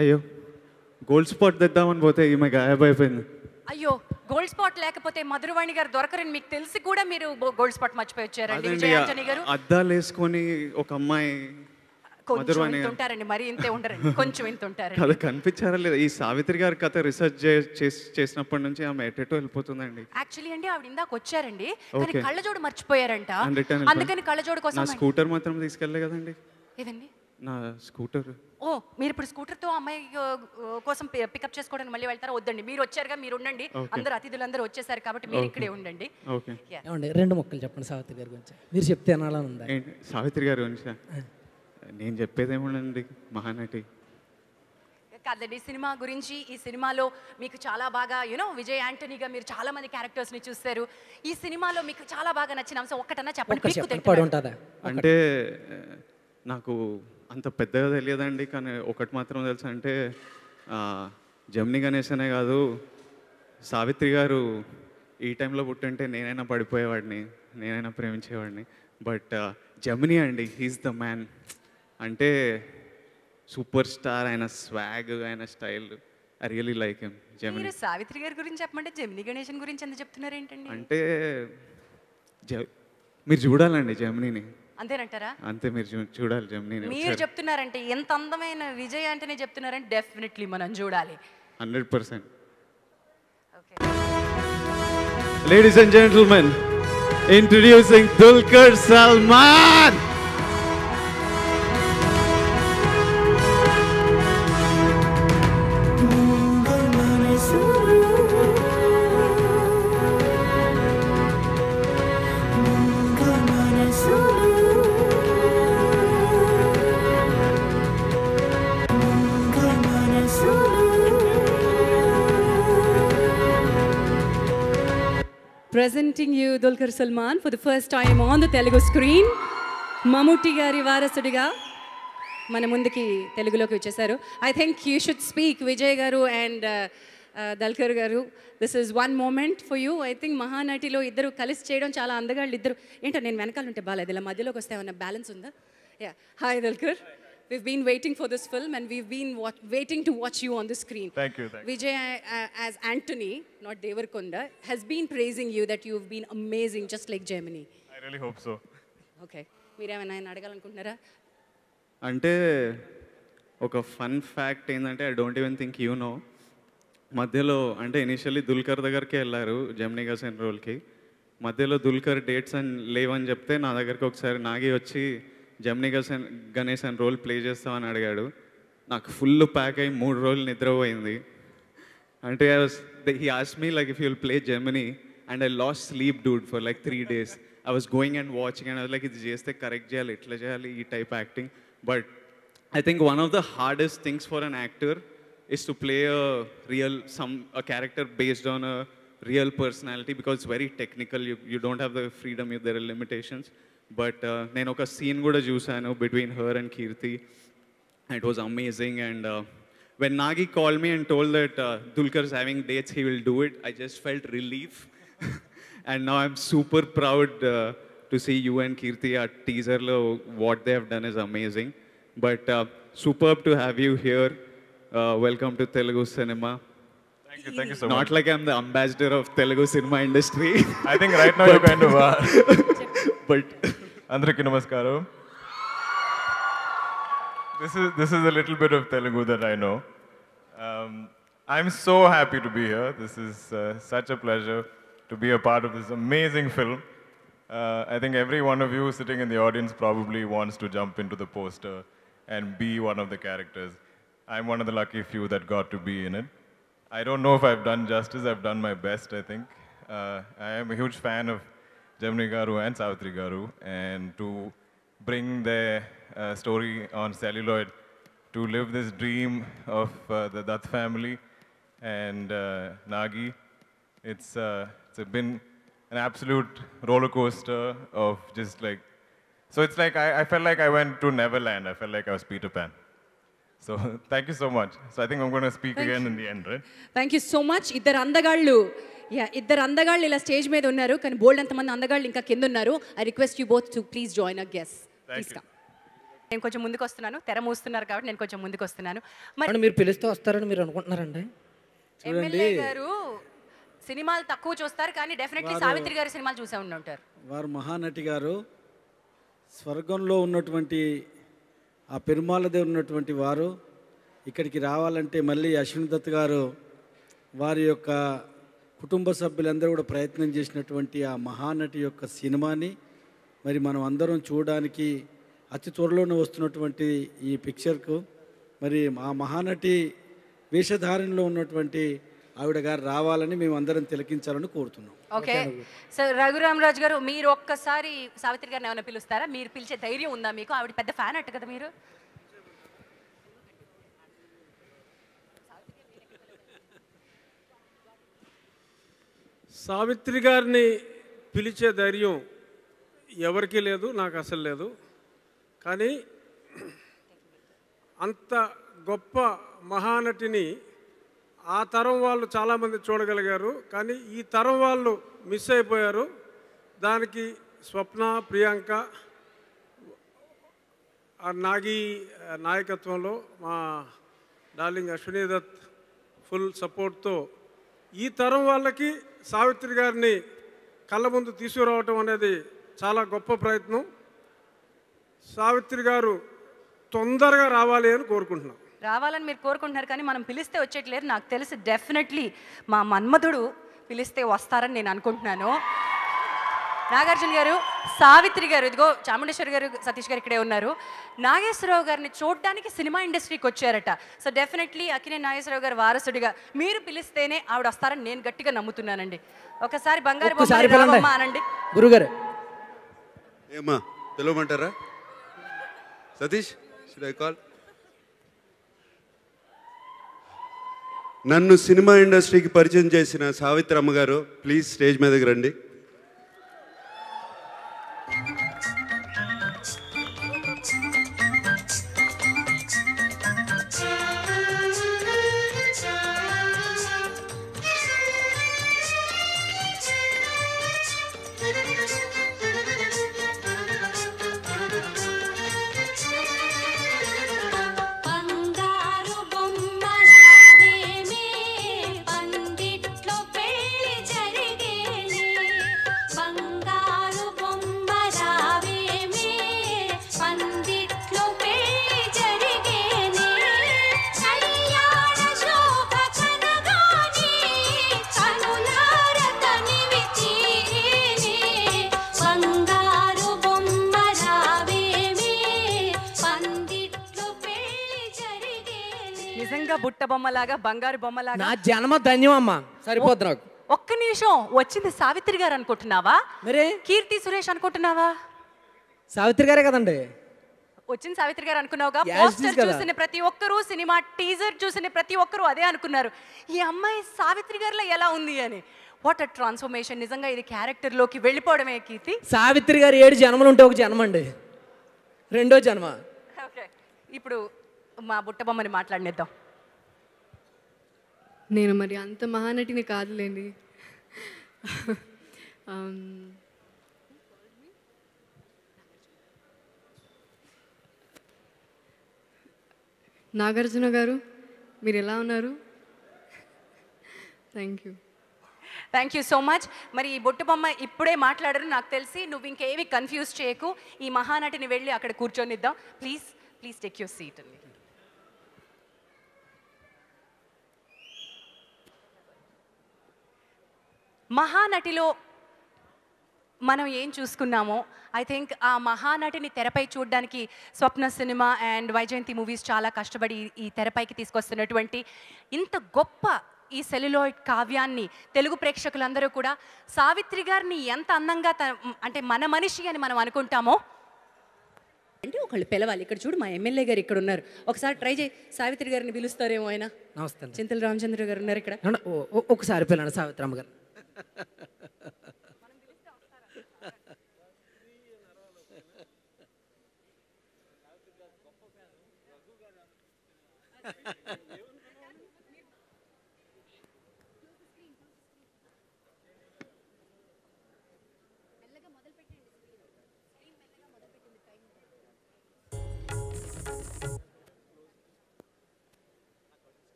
అయ్యో gold spot తెద్దామని పోతే ఈమె గాయబైపోయింది. అయ్యో గోల్డ్ స్పాట్ లేకపోతే మధురవాణి గారు దొరకరని మీకు తెలిసి కూడా మీరు గోల్డ్ స్పాట్ మర్చిపోయి వచ్చారండి విజయ్ ఆంటనీ గారు. అద్దాలు వేసుకొని ఒక అమ్మాయి కొంచెం ఇంత ఉంటారండి, మరి ఇంతే ఉండరండి, కొంచెం ఇంత ఉంటారండి. అది కనిపించారా లేదా? ఈ సావిత్రి గారి కథ రీసెర్చ్ చేసినప్పటి నుంచి ఆమె ఎటెటో వెళ్ళిపోతుందండి. యాక్చువల్లీ అండి ఆవిడ ఇందాక వచ్చారండి, కానీ కళ్ళజోడు మర్చిపోయారంట, అందుకని కళ్ళజోడు కోసం. నా స్కూటర్ మాత్రం తీసుకెళ్ళలే కదండి. ఏదండి? నా స్కూటర్. ఓ మీరు ఇప్పుడు స్కూటర్తో అమ్మాయి కోసం పికప్ చేసుకోవడానికి మళ్ళీ వెళ్తారా? వద్దండి, మీరు వచ్చారుగా, మీరు ఉండండి. అందరు అతిథులందరూ వచ్చేసారు కాబట్టి మీరు ఇక్కడే ఉండండి. రెండు మొక్కలు చెప్పండి సావిత్రి గారి గురించి. మీరు చెప్తే అనాలని ఉందా? సావిత్రి గారి గురించి నేను చెప్పేదేమోనండి, మహానటి కాదండి. సినిమా గురించి, ఈ సినిమాలో మీకు చాలా బాగా విజయ్ ఆంటనీగా మీరు చాలా మంది క్యారెక్టర్స్ని చూస్తారు. ఈ సినిమాలో మీకు చాలా బాగా నచ్చిన అంశం ఒక్కటన్నా చెప్పండి. అంటే నాకు అంత పెద్దగా తెలియదండి, కానీ ఒకటి మాత్రం తెలుసు, అంటే జమినీ గణేష్ అనే కాదు, సావిత్రి గారు ఈ టైంలో పుట్టుంటే నేనైనా పడిపోయేవాడిని, నేనైనా ప్రేమించేవాడిని. బట్ జమినీ అండి, హీఈస్ ద మ్యాన్. అంటే సూపర్ స్టార్, ఆయన స్వాగ్, ఆయన style, I really like him. Gemini. Savitri గారి గురించి చెప్పమంటే జమినీ గణేషన్ గురించి ఎందుకు చెప్తున్నారు ఏంటండి? అంటే మీరు చూడాలండి జమినీని. అంతేనంటారా? అంతే, మీరు చూడాలి జమినీని. మీరు చెప్తున్నారంటే, ఎంత అందమైన విజయ్ ఆంటనీ చెప్తున్నారంటే డెఫినెట్లీ మనం చూడాలి. 100%. Ladies and gentlemen, introducing Dulquer Salmaan. Presenting you Dulquer Salmaan for the first time on the Telugu screen. Mammootty గారి వారసుడిగా మన ముందుకి తెలుగులోకి వచ్చేసారు. I think you should speak, Vijay garu and Dulquer garu. This is one moment for you. I think మహానటిలో ఇద్దరు కలిసి చేయడం చాలా అందగాళ్ళు ఇద్దరు. ఏంటో నేను వెనకాల ఉంటే బాలేదు, ఇలా మధ్యలోకి వస్తే ఏమన్నా బ్యాలెన్స్ ఉందా? Yeah. Hi Dulquer. We've been waiting for this film and we've been waiting to watch you on the screen. Thank you. Vijay as Antony, not Devarakonda, has been praising you that you've been amazing, just like Gemini. I really hope so. Okay. మీరేమైనా ఆయన అడగాలనుకుంటున్నారా? అంటే ఒక fun fact ఏంటంటే, I don't even think you know, మధ్యలో అంటే initially Dulquer దగ్గరికి వెళ్ళారు జమినీ గణేషన్ రోల్కి. మధ్యలో దుల్కర్ డేట్స్ అని లేవని చెప్తే నా దగ్గరికి ఒకసారి నాగి వచ్చి జమినీ గణేషన్ రోల్ ప్లే చేస్తామని అడిగాడు. నాకు ఫుల్ ప్యాక్ అయ్యి 3 రోజులు నిద్రపోయింది. అంటే he asked me like if you will play Gemini and I last sleep Dude for like 3 days. I was going and watching and like ఇది చేస్తే కరెక్ట్ చేయాలి, ఎట్లా చేయాలి, ఈ type acting. But I think one of the hardest things for an actor is to play a character based on a real personality, because it's very technical. You don't have the freedom, there are limitations. But నేను ఒక scene కూడా చూసాను between her and Kirti. It was amazing. And when Nagi called me and told that Dulquer is having dates, he will do it, I just felt relief. And now I'm super proud to see you and Kirti at teaser lo. What they have done is amazing. But superb to have you here. Welcome to Telugu cinema. Thank you so much. Not like I'm the ambassador of Telugu cinema industry. I think right now you're kind of but Andraki namaskaram. This is a little bit of Telugu that I know. I'm so happy to be here. This is such a pleasure to be a part of this amazing film. I think every one of you sitting in the audience probably wants to jump into the poster and be one of the characters. I'm one of the lucky few that got to be in it. I don't know if I've done justice. I've done my best, I think. I am a huge fan of Gemini garu and Savitri garu, and to bring their story on celluloid, to live this dream of the Dutt family and Nagi, it's been an absolute roller coaster of just like, so it's like I felt like I went to Neverland. I felt like I was Peter Pan. So thank you so much. So I think I'm going to speak again in the end, right? Thank you so much. ఇద్దరు అందగాళ్ళు ఇలా stage మీద ఉన్నారు, కానీ బోల్డ్ అంతమంది అందగాళ్ళు ఇంకా కింద ఉన్నారు. I request you both to please join our guests. Please come. నేను కొంచెం ముందుకు వస్తున్నాను, తెర మూస్తున్నారు కాబట్టి నేను కొంచెం ముందుకు వస్తున్నాను. మరి అంటే మీరు పిలిస్తే వస్తారని మీరు అనుకుంటున్నారండి? ఎమ్మెల్యే గారు సినిమాలు తక్కువ చూస్తారు, కానీ డెఫినెట్లీ సావిత్రి గారి సినిమాలు చూసే ఉండి ఉంటారు. వారు మహానటి గారు, స్వర్గంలో ఉన్నటువంటి ఆ పెరుమాళ దేవుడు ఉన్నటువంటి వారు ఇక్కడికి రావాలంటే మళ్ళీ అశ్విని దత్ గారు వారి యొక్క కుటుంబ సభ్యులందరూ కూడా ప్రయత్నం చేసినటువంటి ఆ మహానటి యొక్క సినిమాని మరి మనం అందరం చూడడానికి అతి త్వరలోనే వస్తున్నటువంటి ఈ పిక్చర్కు మరి ఆ మహానటి వేషధారణలో ఉన్నటువంటి ఆవిడ గారు రావాలని మేము అందరం తిలకించాలని కోరుతున్నాం. ఓకే సార్, రఘురామరాజు గారు మీరు ఒక్కసారి సావిత్రి గారిని ఏమైనా పిలుస్తారా? మీరు పిలిచే ధైర్యం ఉందా మీకు? ఆవిడ పెద్ద ఫ్యాన్ అట్టు కదా మీరు. సావిత్రి గారిని పిలిచే ధైర్యం ఎవరికీ లేదు, నాకు అసలు లేదు. కానీ అంత గొప్ప మహానటిని ఆ తరం వాళ్ళు చాలామంది చూడగలిగారు, కానీ ఈ తరం వాళ్ళు మిస్ అయిపోయారు. దానికి స్వప్న, ప్రియాంక, ఆ నాగి నాయకత్వంలో మా డార్లింగ్ అశ్విని దత్ ఫుల్ సపోర్ట్తో ఈ తరం వాళ్ళకి సావిత్రి గారిని కళ్ళ ముందు తీసుకురావటం అనేది చాలా గొప్ప ప్రయత్నం. సావిత్రి గారు తొందరగా రావాలి అని కోరుకుంటున్నాం. రావాలని మీరు కోరుకుంటున్నారు, కానీ మనం పిలిస్తే వచ్చేట్లేరు. నాకు తెలిసి డెఫినెట్లీ మా మన్మధుడు పిలిస్తే వస్తారని నేను అనుకుంటున్నాను. నాగార్జున గారు, సావిత్రి గారు, ఇదిగో చాముండేశ్వరి గారు, సతీష్ గారు ఇక్కడే ఉన్నారు. నాగేశ్వరరావు గారిని చూడడానికి సినిమా ఇండస్ట్రీకి వచ్చారట. సో డెఫినెట్లీ అక్కినేని నాగేశ్వరరావు గారు వారసుడిగా మీరు పిలిస్తేనే ఆవిడ వస్తారని నేను గట్టిగా నమ్ముతున్నానండి. ఒకసారి బంగారు బొమ్మ అనండి. గురుగారు ఏమా పిలవమంటారా? Satish, should I call? నన్ను సినిమా ఇండస్ట్రీకి పరిచయం చేసిన సావిత్రి అమ్మగారు, ప్లీజ్ స్టేజ్ మీదకి రండి. బుట్ట బొమ్మలాగా, బంగారు బొమ్మలాగా. నా జన్మ ధన్యం అమ్మా, సరిపోద్ది నాకు. ఒక్క నిమిషం, వచ్చింది సావిత్రి గారు అనుకుంటున్నావా? మరే కీర్తి సురేష్ అనుకుంటున్నావా? సావిత్రి గారే కదండి. వచ్చింది సావిత్రి గారు అనుకున్నావుగా. పోస్టర్ చూసిన ప్రతి ఒక్కరూ, సినిమా టీజర్ చూసిన ప్రతి ఒక్కరూ అదే అనుకున్నారు, ఈ అమ్మాయి సావిత్రి గారిలో ఎలా ఉంది అని. What a transformation. నిజంగా ఇది క్యారెక్టర్ లోకి వెళ్ళిపోవడమే కీర్తి. సావిత్రి గారు 7 జన్మలు ఉంటే ఒక జన్మ అండి, రెండో జన్మ. ఓకే, ఇప్పుడు మా బుట్ట బొమ్మని మాట్లాడినిద్దాం. నేను మరి అంత మహానటిని కాదులేండి. నాగార్జున గారు, మీరు ఎలా ఉన్నారు? Thank you. Thank you so much. మరి ఈ బొట్టు బొమ్మ ఇప్పుడే మాట్లాడరు, నాకు తెలిసి నువ్వు ఇంకేవి కన్ఫ్యూజ్ చేయకు. ఈ మహానటిని వెళ్ళి అక్కడ కూర్చొనిద్దాం. Please please take your seat అండి. మహానటిలో మనం ఏం చూసుకున్నామో, ఐ థింక్ ఆ మహానటిని తెరపై చూడడానికి స్వప్న సినిమా అండ్ వైజయంతి మూవీస్ చాలా కష్టపడి ఈ తెరపైకి తీసుకొస్తున్నటువంటి ఇంత గొప్ప ఈ సెల్యులాయిడ్ కావ్యాన్ని తెలుగు ప్రేక్షకులందరూ కూడా సావిత్రి గారిని ఎంత అందంగా అంటే మన మనిషి అని మనం అనుకుంటామో, అంటే ఒకళ్ళు పిలవాలి. ఇక్కడ చూడు, మా ఎమ్మెల్యే గారు ఇక్కడ ఉన్నారు, ఒకసారి ట్రై చేయి. సావిత్రి గారిని పిలుస్తారేమో ఆయన. నమస్తే. చింతల రామచంద్ర గారు ఉన్నారు ఇక్కడ. ఒకసారి పిల్లండి సావిత్రి అమ్మగారు.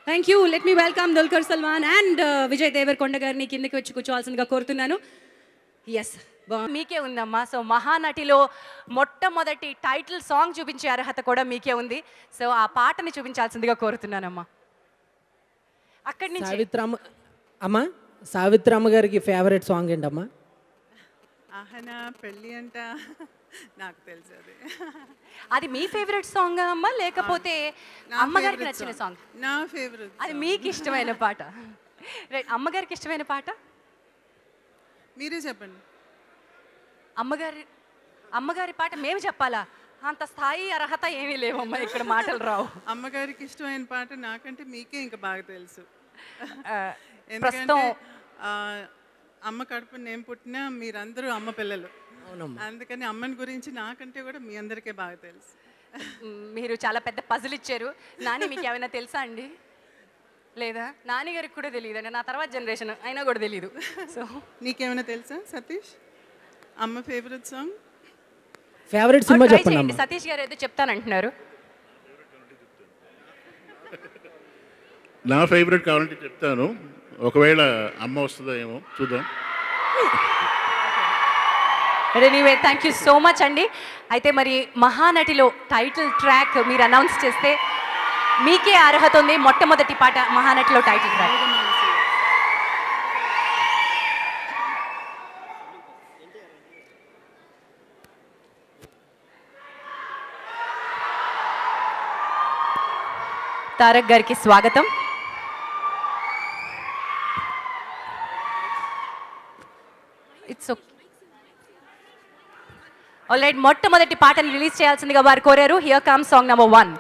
Thank you. Let me welcome Dulquer Salmaan and Vijay Deverakonda గారిని కిందకి వచ్చి కూర్చోవాల్సిందిగా కోరుతున్నాను. ఎస్, మీకే ఉందమ్మా. సో మహానటిలో మొట్టమొదటి టైటిల్ సాంగ్ చూపించే అర్హత కూడా మీకే ఉంది. సో ఆ పాటని చూపించాల్సిందిగా కోరుతున్నానమ్మా. అక్కడి నుంచి అమ్మ సావిత్రమ్మ గారికి ఫేవరెట్ సాంగ్ ఏంటమ్మా? ఆహనా పెళ్ళి అంట నాకు తెలుసు అది. అది మీ ఫేవరెట్ సాంగ్ అమ్మా, లేకపోతే అమ్మగారికి నచ్చిన సాంగ్? నా ఫేవరెట్. అది మీకు ఇష్టమైన పాట. రైట్, అమ్మగారికి ఇష్టమైన పాట మీరే చెప్పండి. అమ్మగారి పాట మేము చెప్పాలా? అంత స్థాయి అర్హత ఏమీ లేవమ్మా, ఇక్కడ మాటలు రావు. అమ్మగారికి ఇష్టమైన పాట నాకంటే మీకే ఇంకా బాగా తెలుసు. ప్రస్తుతం అమ్మ కడుపు నేను పుట్టినా మీరందరూ అమ్మ పిల్లలు, అందుకని అమ్మని గురించి నాకంటే కూడా మీ అందరికీ బాగా తెలుసు. మీరు చాలా పెద్ద పజిల్ ఇచ్చారు. నాని మీకు ఏమైనా తెలుసా అండి? లేదా? నాని గారికి కూడా తెలియదు అండి, నా తర్వాత జనరేషన్ అయినా కూడా తెలియదు. సో నీకేమైనా తెలుసా సతీష్? అమ్మ ఫేవరెట్ సాంగ్, ఫేవరెట్ సినిమా చెప్పండి. సతీష్ గారు ఏదో చెప్తానంటున్నారు. నా ఫేవరెట్ కావాలంటే చెప్తాను, ఒకవేళ అమ్మ వస్తుందో ఏమో చూద్దాం. Anyway thank you so much అండి. అయితే మరి మహానటిలో టైటిల్ ట్రాక్ మీరు అనౌన్స్ చేస్తే మీకే అర్హత ఉంది. మొట్టమొదటి పాట మహానటిలో టైటిల్ ట్రాక్. తారక్ గారికి స్వాగతం. It's okay. ఆల్రైట్, మొట్టమొదటి పాటను రిలీజ్ చేయాల్సిందిగా వారు కోరారు. Here comes song number 1.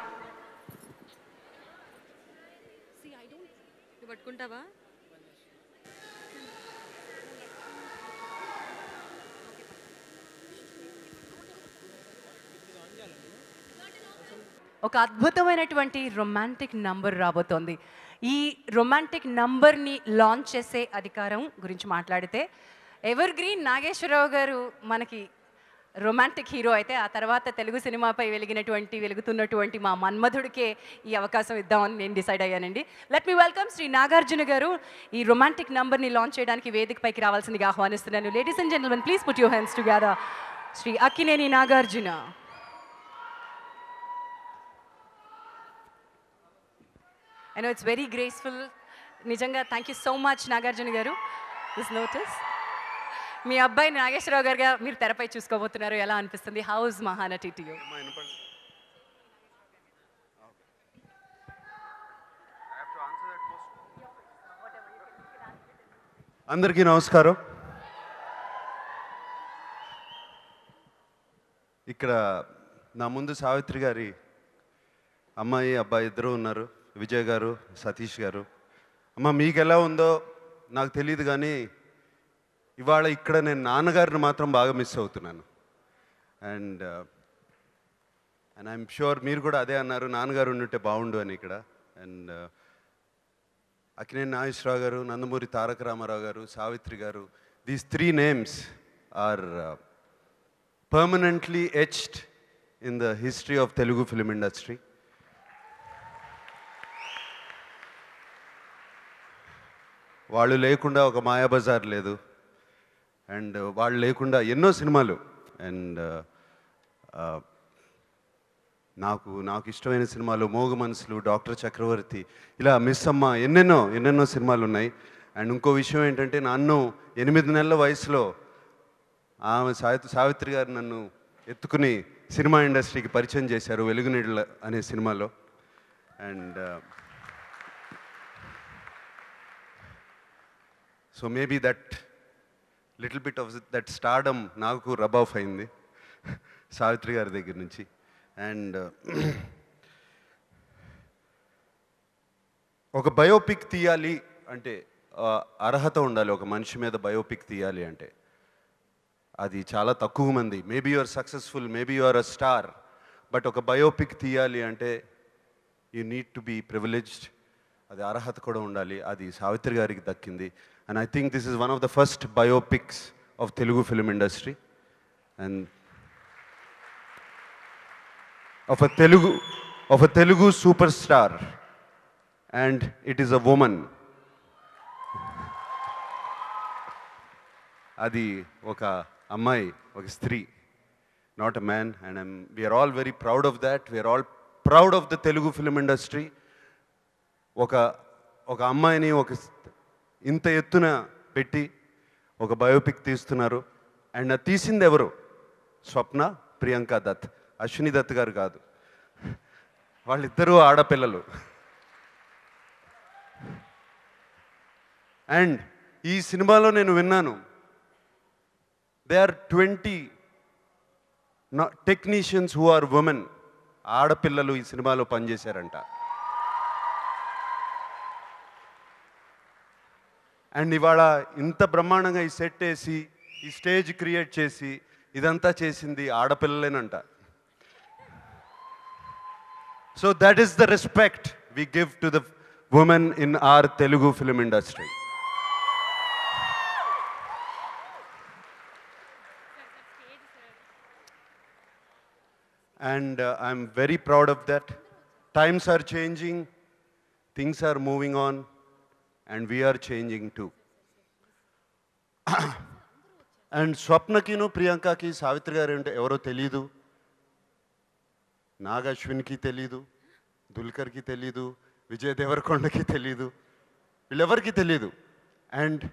పట్టుకుంటావా? ఒక అద్భుతమైనటువంటి రొమాంటిక్ నంబర్ రాబోతోంది. ఈ రొమాంటిక్ నంబర్ని లాంచ్ చేసే అధికారం గురించి మాట్లాడితే ఎవర్ గ్రీన్ నాగేశ్వరరావు గారు మనకి రొమాంటిక్ హీరో అయితే, ఆ తర్వాత తెలుగు సినిమాపై వెలుగుతున్నటువంటి మా మన్మధుడికే ఈ అవకాశం ఇద్దామని నేను డిసైడ్ అయ్యానండి. Let me welcome Shri Nagarjuna garu. ఈ రొమాంటిక్ నంబర్ని లాంచ్ చేయడానికి వేదికపైకి రావాల్సిందిగా ఆహ్వానిస్తున్నాను. Ladies and gentlemen, please put your hands together. Shri Akkineni Nagarjuna. I know it's very graceful. నిజంగా thank you so much Nagarjuna garu. This notice మీ అబ్బాయి నాగేశ్వరరావు గారుగా మీరు తెరపై చూసుకోబోతున్నారు. ఎలా అనిపిస్తుంది? How is Mahanati to you? అందరికీ నమస్కారం. ఇక్కడ నా ముందు సావిత్రి గారి అమ్మాయి అబ్బాయి ఇద్దరు ఉన్నారు, విజయ్ గారు, సతీష్ గారు. అమ్మ మీకు ఎలా ఉందో నాకు తెలియదు, కానీ ఇవాళ ఇక్కడ నేను నాన్నగారిని మాత్రం బాగా మిస్ అవుతున్నాను. అండ్ ఐఎమ్ షూర్ మీరు కూడా అదే అన్నారు, నాన్నగారు ఉండుంటే బాగుండు అని ఇక్కడ. అండ్ అక్కినేని నాగేశ్వరరావు గారు, Nandamuri Taraka Ramarao garu, Savitri garu, these 3 names are permanently etched in the history of Telugu film industry. వాళ్ళు లేకుండా ఒక మాయాబజార్ లేదు, అండ్ వాళ్ళు లేకుండా ఎన్నో సినిమాలు. అండ్ నాకు ఇష్టమైన సినిమాలు మోగ మనసులు, డాక్టర్ చక్రవర్తి, ఇలా మిస్ అమ్మ, ఎన్నెన్నో సినిమాలు ఉన్నాయి. అండ్ ఇంకో విషయం ఏంటంటే, నన్ను 8 నెలల వయసులో ఆమె సావిత్రి గారు నన్ను ఎత్తుకుని సినిమా ఇండస్ట్రీకి పరిచయం చేశారు వెలుగునీళ్ళ అనే సినిమాలో. And so maybe that little bit of that stardom నాకు రబ్ ఆఫ్ అయింది సావిత్రి గారి దగ్గర నుంచి. అండ్ ఒక బయోపిక్ తీయాలి అంటే అర్హత ఉండాలి. ఒక మనిషి మీద బయోపిక్ తీయాలి అంటే అది చాలా తక్కువ మంది. Maybe you are successful, maybe you are a star, but ఒక బయోపిక్ తీయాలి అంటే you need to be privileged. అది అర్హత కూడా ఉండాలి. అది సావిత్రి గారికి దక్కింది. And I think this is one of the first biopics of Telugu film industry and of a Telugu superstar and it is a woman. అది ఒక అమ్మాయి, ఒక స్త్రీ, not a man, and we are all very proud of that. We are all proud of the Telugu film industry. ఒక అమ్మాయిని ఇంత ఎత్తున పెట్టి ఒక బయోపిక్ తీస్తున్నారు. అండ్ అది తీసింది ఎవరు? స్వప్న, ప్రియాంక దత్, అశ్విని దత్ గారు కాదు. వాళ్ళిద్దరూ ఆడపిల్లలు. అండ్ ఈ సినిమాలో నేను విన్నాను, they are 20 technicians who are women. ఆడపిల్లలు ఈ సినిమాలో పనిచేశారంట. అండ్ ఇవాళ ఇంత బ్రహ్మాండంగా ఈ సెట్ వేసి, ఈ స్టేజ్ క్రియేట్ చేసి, ఇదంతా చేసింది ఆడపిల్లలేనంట. So that is the respect we give to the women in our Telugu film industry. And I'm very proud of that. Times are changing, things are moving on, and we are changing too. And స్వప్నకిను ప్రియాంకకి సావిత్రి గారు అంటే ఎవరో తెలీదు, నాగ్ అశ్విన్కి తెలీదు, దుల్కర్కి తెలీదు, విజయ్ దేవరకొండకి తెలీదు, వీళ్ళెవరికి తెలీదు. And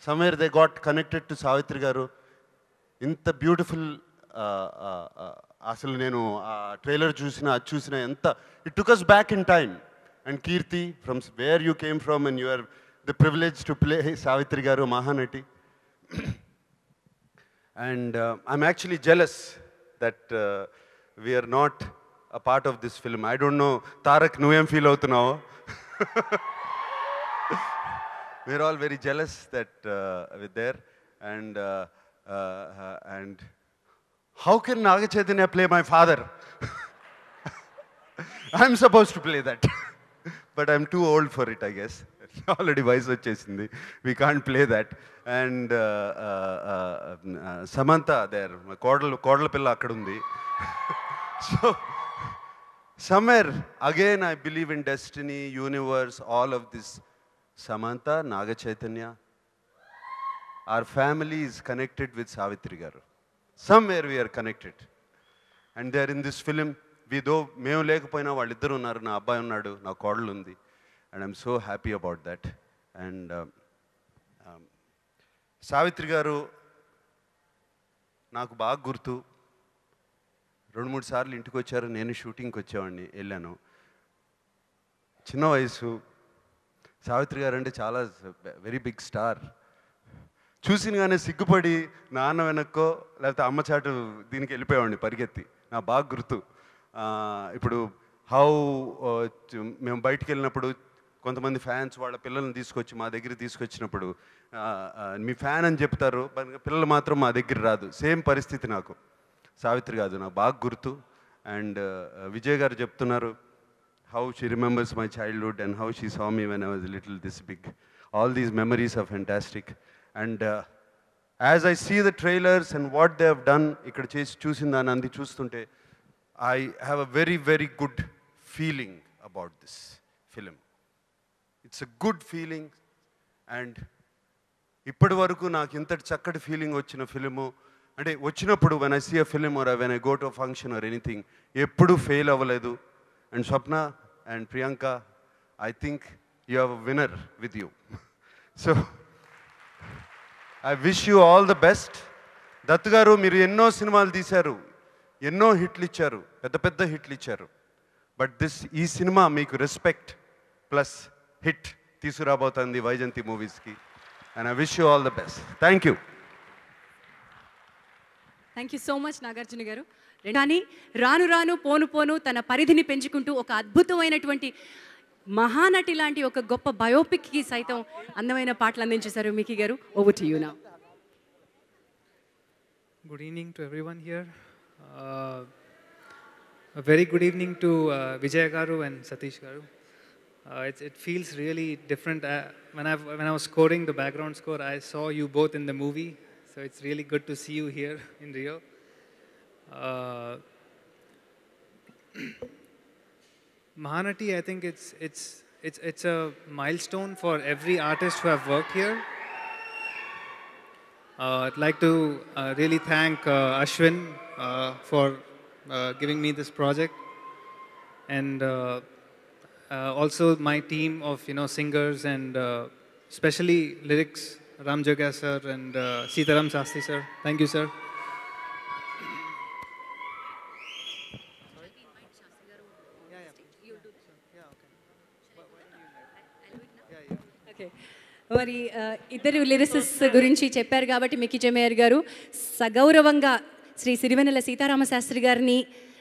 somewhere they got connected to Savitri garu. ఇంత బ్యూటిఫుల్, అసలు నేను ఆ ట్రైలర్ చూసిన ఎంత it took us back in time. And Keerthi, from where you came from and you are the privilege to play Savitri garu, Mahanati. And I'm actually jealous that we're not a part of this film. I don't know Tarak, నువ్వేం feel అవుతున్నావు? We're all very jealous that with there. And how can Naga Chaitanya play my father? I'm supposed to play that. But I'm too old for it, I guess. Already vayasu vachesindi. We can't play that. And Samantha there, kodala pilla akkada undi. So somewhere again I believe in destiny, universe, all of this. Samantha, Naga Chaitanya, our family is connected with Savitri garu. Somewhere we are connected. And they are in this film. మేము లేకపోయినా వాళ్ళిద్దరు ఉన్నారు. నా అబ్బాయి ఉన్నాడు, నా కోడలు ఉంది. And I'm so happy about that. And Savitri garu నాకు బాగా గుర్తు. 2-3 సార్లు ఇంటికి వచ్చారు, నేను షూటింగ్కి వచ్చేవాడిని, వెళ్ళాను. చిన్న వయసు. సావిత్రి గారు అంటే చాలా వెరీ బిగ్ స్టార్. చూసినగానే సిగ్గుపడి నాన్న వెనక్కో లేకపోతే అమ్మ చాటు దీనికి వెళ్ళిపోయేవాడిని పరిగెత్తి. నా బాగా గుర్తు. ఇప్పుడు మేము బయటికి వెళ్ళినప్పుడు కొంతమంది ఫ్యాన్స్ వాళ్ళ పిల్లల్ని తీసుకొచ్చి మా దగ్గర తీసుకొచ్చినప్పుడు మీ ఫ్యాన్ అని చెప్తారు, పిల్లలు మాత్రం మా దగ్గర రాదు. సేమ్ పరిస్థితి నాకు. సావిత్రి కాదు, నాకు బాగా గుర్తు. అండ్ విజయ్ గారు చెప్తున్నారు how she remembers my childhood and how she saw me when I was little this big. All these memories are fantastic. And as I see the trailers and what they have done, ఇక్కడ చేసి చూసిన దాన్ని అంది చూస్తుంటే I have a very, very good feeling about this film. It's a good feeling. And ఇప్పటి వరకు నాకు ఇంతటి చక్కటి ఫీలింగ్ వచ్చిన ఫిలిము అంటే వచ్చినప్పుడు when I see a film or when I go to a function or anything, ఎప్పుడు fail అవ్వలేదు. And Swapna and Priyanka, I think you have a winner with you. So I wish you all the best. Dattu గారు, మీరు ఎన్నో సినిమాలు తీశారు, ఎన్నో హిట్లు ఇచ్చారు, పెద్ద పెద్ద హిట్లు ఇచ్చారు. బట్ ఈ సినిమా మీకు రెస్పెక్ట్ ప్లస్ హిట్ తీసుకురాబోతుంది వైజయంతి మూవీస్కి. And I wish you all the best. Thank you. Thank you so much Nagarjuna గారు. కానీ రాను రాను పోను పోను తన పరిధిని పెంచుకుంటూ ఒక అద్భుతమైనటువంటి మహానటి లాంటి ఒక గొప్ప బయోపిక్కి సైతం అందమైన పాటలు అందించేశారు మికీ గారు. Over to you now. Good evening to everyone here. A very good evening to Vijay garu and Satish garu. It feels really different. When I was scoring the background score, I saw you both in the movie. So it's really good to see you here in Rio. Mahanati, I think it's it's a milestone for every artist who have worked here. I'd like to really thank Ashwin for giving me this project, and also my team of singers, and especially lyrics, Ram Joga sir and Sitaram Sastry sir. Thank you, sir. మరి ఇద్దరు lyricists గురించి చెప్పారు కాబట్టి Mickey J Meyer గారు సగౌరవంగా శ్రీ సిరివెన్నెల సీతారామ శాస్త్రి గారిని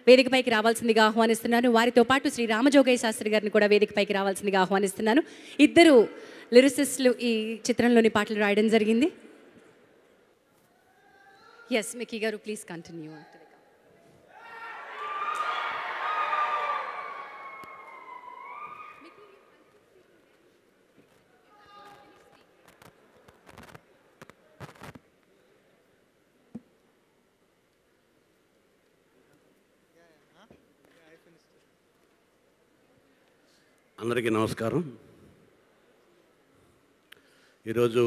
వేదికపైకి రావాల్సిందిగా ఆహ్వానిస్తున్నాను. వారితో పాటు శ్రీ రామజోగయ్య శాస్త్రి గారిని కూడా వేదికపైకి రావాల్సిందిగా ఆహ్వానిస్తున్నాను. ఇద్దరు లిరిసిస్టులు ఈ చిత్రంలోని పాటలు రాయడం జరిగింది. ఎస్ మిక్కీ గారు, ప్లీజ్ కంటిన్యూ. అందరికీ నమస్కారం. ఈరోజు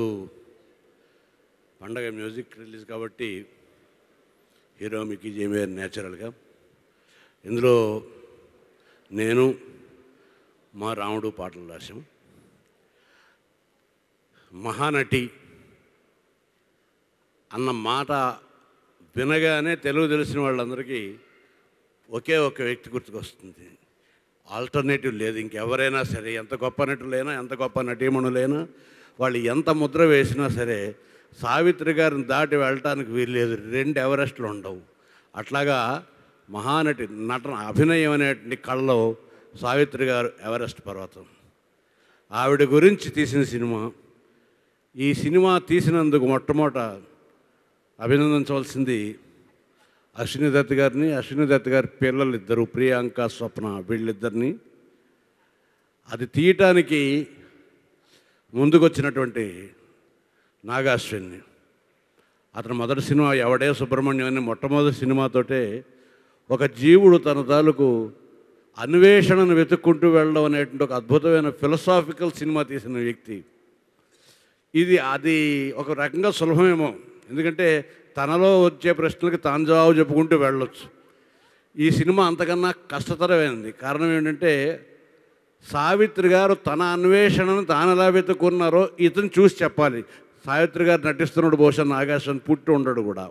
పండగ మ్యూజిక్ రిలీజ్ కాబట్టి హీరో మిక్కీ జమేయర్ న్యాచురల్గా, ఇందులో నేను మా రాముడు పాటలు రాశాం. మహానటి అన్న మాట వినగానే తెలుగు తెలిసిన వాళ్ళందరికీ ఒకే ఒక వ్యక్తి గుర్తుకొస్తుంది. ఆల్టర్నేటివ్ లేదు. ఇంకెవరైనా సరే, ఎంత గొప్ప నటులైనా, ఎంత గొప్ప నటీమణులైనా, వాళ్ళు ఎంత ముద్ర వేసినా సరే సావిత్రి గారిని దాటి వెళ్ళటానికి వీల్లేదు. 2 ఎవరెస్ట్లు ఉండవు. అట్లాగా మహానటి నటన, అభినయం అనేటువంటి కళ్ళలో సావిత్రి గారు ఎవరెస్ట్ పర్వతం. ఆవిడ గురించి తీసిన సినిమా. ఈ సినిమా తీసినందుకు మొట్టమొదట అభినందించవలసింది అశ్విని దత్ గారిని, అశ్విని దత్ గారి పిల్లలు ఇద్దరు, ప్రియాంక, స్వప్న, వీళ్ళిద్దరిని. అది తీయటానికి ముందుకొచ్చినటువంటి నాగాశ్విన్ని. అతను మొదటి సినిమా ఎవడే సుబ్రహ్మణ్యం అని మొట్టమొదటి సినిమాతోటే ఒక జీవుడు తన తాలూకు అన్వేషణను వెతుక్కుంటూ వెళ్ళడం అనేటువంటి ఒక అద్భుతమైన ఫిలసాఫికల్ సినిమా తీసిన వ్యక్తి. అది ఒక రకంగా సులభమేమో, ఎందుకంటే తనలో వచ్చే ప్రశ్నలకు తాను జవాబు చెప్పుకుంటూ వెళ్ళొచ్చు. ఈ సినిమా అంతకన్నా కష్టతరమైనది. కారణం ఏంటంటే సావిత్రి గారు తన అన్వేషణను తాను ఎలా వెతుక్కున్నారో ఇతను చూసి చెప్పాలి. సావిత్రి గారు నటిస్తున్నాడు, బహుశా నాగాశ్వన్ పుట్టి ఉండడు కూడా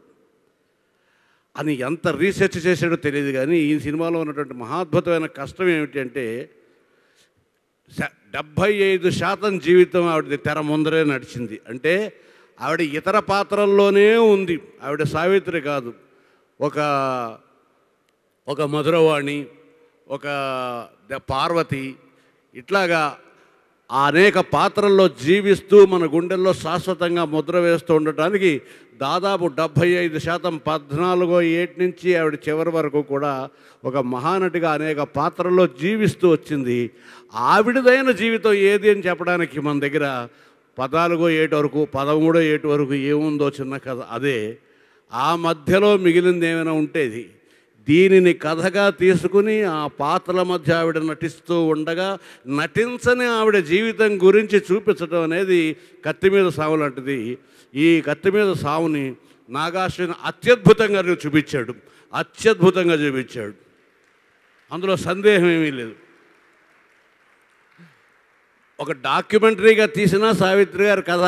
అని ఎంత రీసెర్చ్ చేశాడో తెలియదు. కానీ ఈ సినిమాలో ఉన్నటువంటి మహాద్భుతమైన కష్టం ఏమిటి అంటే 75% జీవితం ఆవిడది తెర ముందరే నడిచింది. అంటే ఆవిడ ఇతర పాత్రల్లోనే ఉంది. ఆవిడ సావిత్రి కాదు. ఒక మధురవాణి, ఒక పార్వతి, ఇట్లాగా అనేక పాత్రల్లో జీవిస్తూ మన గుండెల్లో శాశ్వతంగా ముద్ర వేస్తూ ఉండటానికి దాదాపు 75% 14వ ఏటి నుంచి ఆవిడ చివరి వరకు కూడా ఒక మహానటిగా అనేక పాత్రల్లో జీవిస్తూ వచ్చింది. ఆవిడదైన జీవితం ఏది అని చెప్పడానికి మన దగ్గర 14వ ఏటి వరకు, 13వ ఏటి వరకు ఏముందో చిన్న కథ అదే. ఆ మధ్యలో మిగిలింది ఏమైనా ఉంటేది. దీనిని కథగా తీసుకుని ఆ పాత్రల మధ్య ఆవిడ నటిస్తూ ఉండగా నటించని ఆవిడ జీవితం గురించి చూపించడం అనేది కత్తి మీద సావు లాంటిది. ఈ కత్తి మీద సావుని నాగాశ్విన్ అత్యద్భుతంగా చూపించాడు. అత్యద్భుతంగా చూపించాడు. అందులో సందేహం ఏమీ లేదు. ఒక డాక్యుమెంటరీగా తీసిన సావిత్రి గారి కథ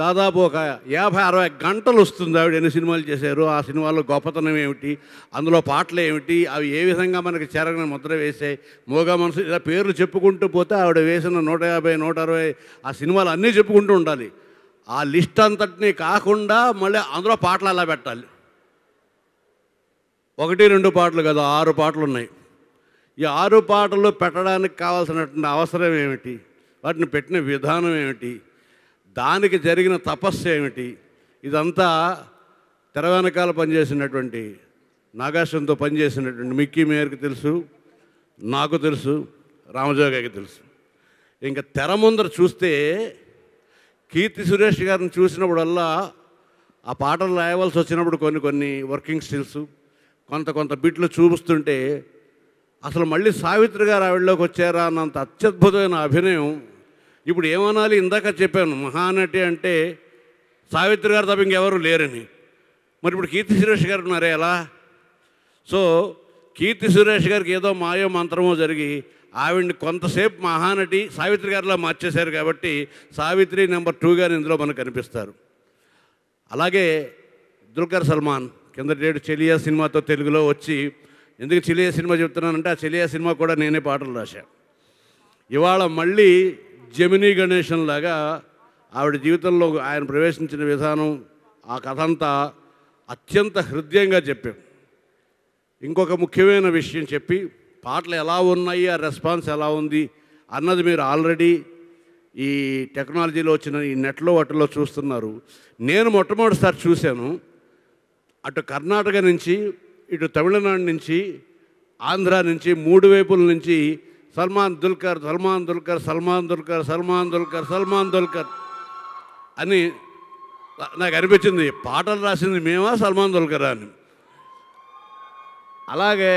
దాదాపు ఒక 50-60 గంటలు వస్తుంది. ఆవిడ ఎన్ని సినిమాలు చేశారు, ఆ సినిమాలో గొప్పతనం ఏమిటి, అందులో పాటలు ఏమిటి, అవి ఏ విధంగా మనకి చెరగని ముద్ర వేసాయి, మోగా మనసు, ఇలా పేర్లు చెప్పుకుంటూ పోతే ఆవిడ వేసిన 150, 160 ఆ సినిమాలు అన్నీ చెప్పుకుంటూ ఉండాలి. ఆ లిస్ట్ అంతటినీ కాకుండా మళ్ళీ అందులో పాటలు అలా పెట్టాలి. 1-2 పాటలు కదా, 6 పాటలు ఉన్నాయి. ఈ 6 పాటలు పెట్టడానికి కావాల్సినటువంటి అవసరం ఏమిటి, వాటిని పెట్టిన విధానం ఏమిటి, దానికి జరిగిన తపస్సు ఏమిటి, ఇదంతా తెర వెనకాల పనిచేసినటువంటి నాగాశ్వన్తో పనిచేసినటువంటి మిక్కీ మేయర్కి తెలుసు, నాకు తెలుసు, రామజోగయ్యకి తెలుసు. ఇంకా తెర ముందర చూస్తే కీర్తి సురేష్ గారిని చూసినప్పుడల్లా ఆ పాటలు రాయవలసి వచ్చినప్పుడు కొన్ని వర్కింగ్ స్టిల్స్ కొంత బిట్లు చూపిస్తుంటే అసలు మళ్ళీ సావిత్రి గారు ఆవిడలోకి వచ్చారా అన్నంత అత్యద్భుతమైన అభినయం. ఇప్పుడు ఏమనాలి, ఇందాక చెప్పాను మహానటి అంటే సావిత్రి గారు తప్ప ఇంకెవరు లేరని. మరి ఇప్పుడు కీర్తి సురేష్ గారు ఉన్నారే ఎలా? సో కీర్తి సురేష్ గారికి ఏదో మాయో మంత్రమో జరిగి ఆవిడ్ని కొంతసేపు మహానటి సావిత్రి గారిలా మార్చేశారు కాబట్టి సావిత్రి నెంబర్ 2 గారు ఇందులో మనకు కనిపిస్తారు. అలాగే దుల్కర్ సల్మాన్ కిందటేడు చెలియా సినిమాతో తెలుగులో వచ్చి, ఎందుకు చెలియా సినిమా చెప్తున్నానంటే ఆ చెలియా సినిమా కూడా నేనే పాటలు రాశాను. ఇవాళ మళ్ళీ జమినీ గణేశన్ లాగా ఆవిడ జీవితంలో ఆయన ప్రవేశించిన విధానం, ఆ కథ అంతా అత్యంత హృదయంగా చెప్పాం. ఇంకొక ముఖ్యమైన విషయం చెప్పి, పాటలు ఎలా ఉన్నాయి, ఆ రెస్పాన్స్ ఎలా ఉంది అన్నది మీరు ఆల్రెడీ ఈ టెక్నాలజీలో వచ్చిన ఈ నెట్లో వాటిలో చూస్తున్నారు. నేను మొట్టమొదటిసారి చూశాను. అటు కర్ణాటక నుంచి, ఇటు తమిళనాడు నుంచి, ఆంధ్ర నుంచి, 3 వైపుల నుంచి సల్మాన్ దుల్కర్ సల్మాన్ దుల్కర్ సల్మాన్ దుల్కర్ సల్మాన్ దుల్కర్ సల్మాన్ దుల్కర్ అని నాకు అనిపించింది. పాటలు రాసింది మేమా సల్మాన్ దుల్కర్ అని. అలాగే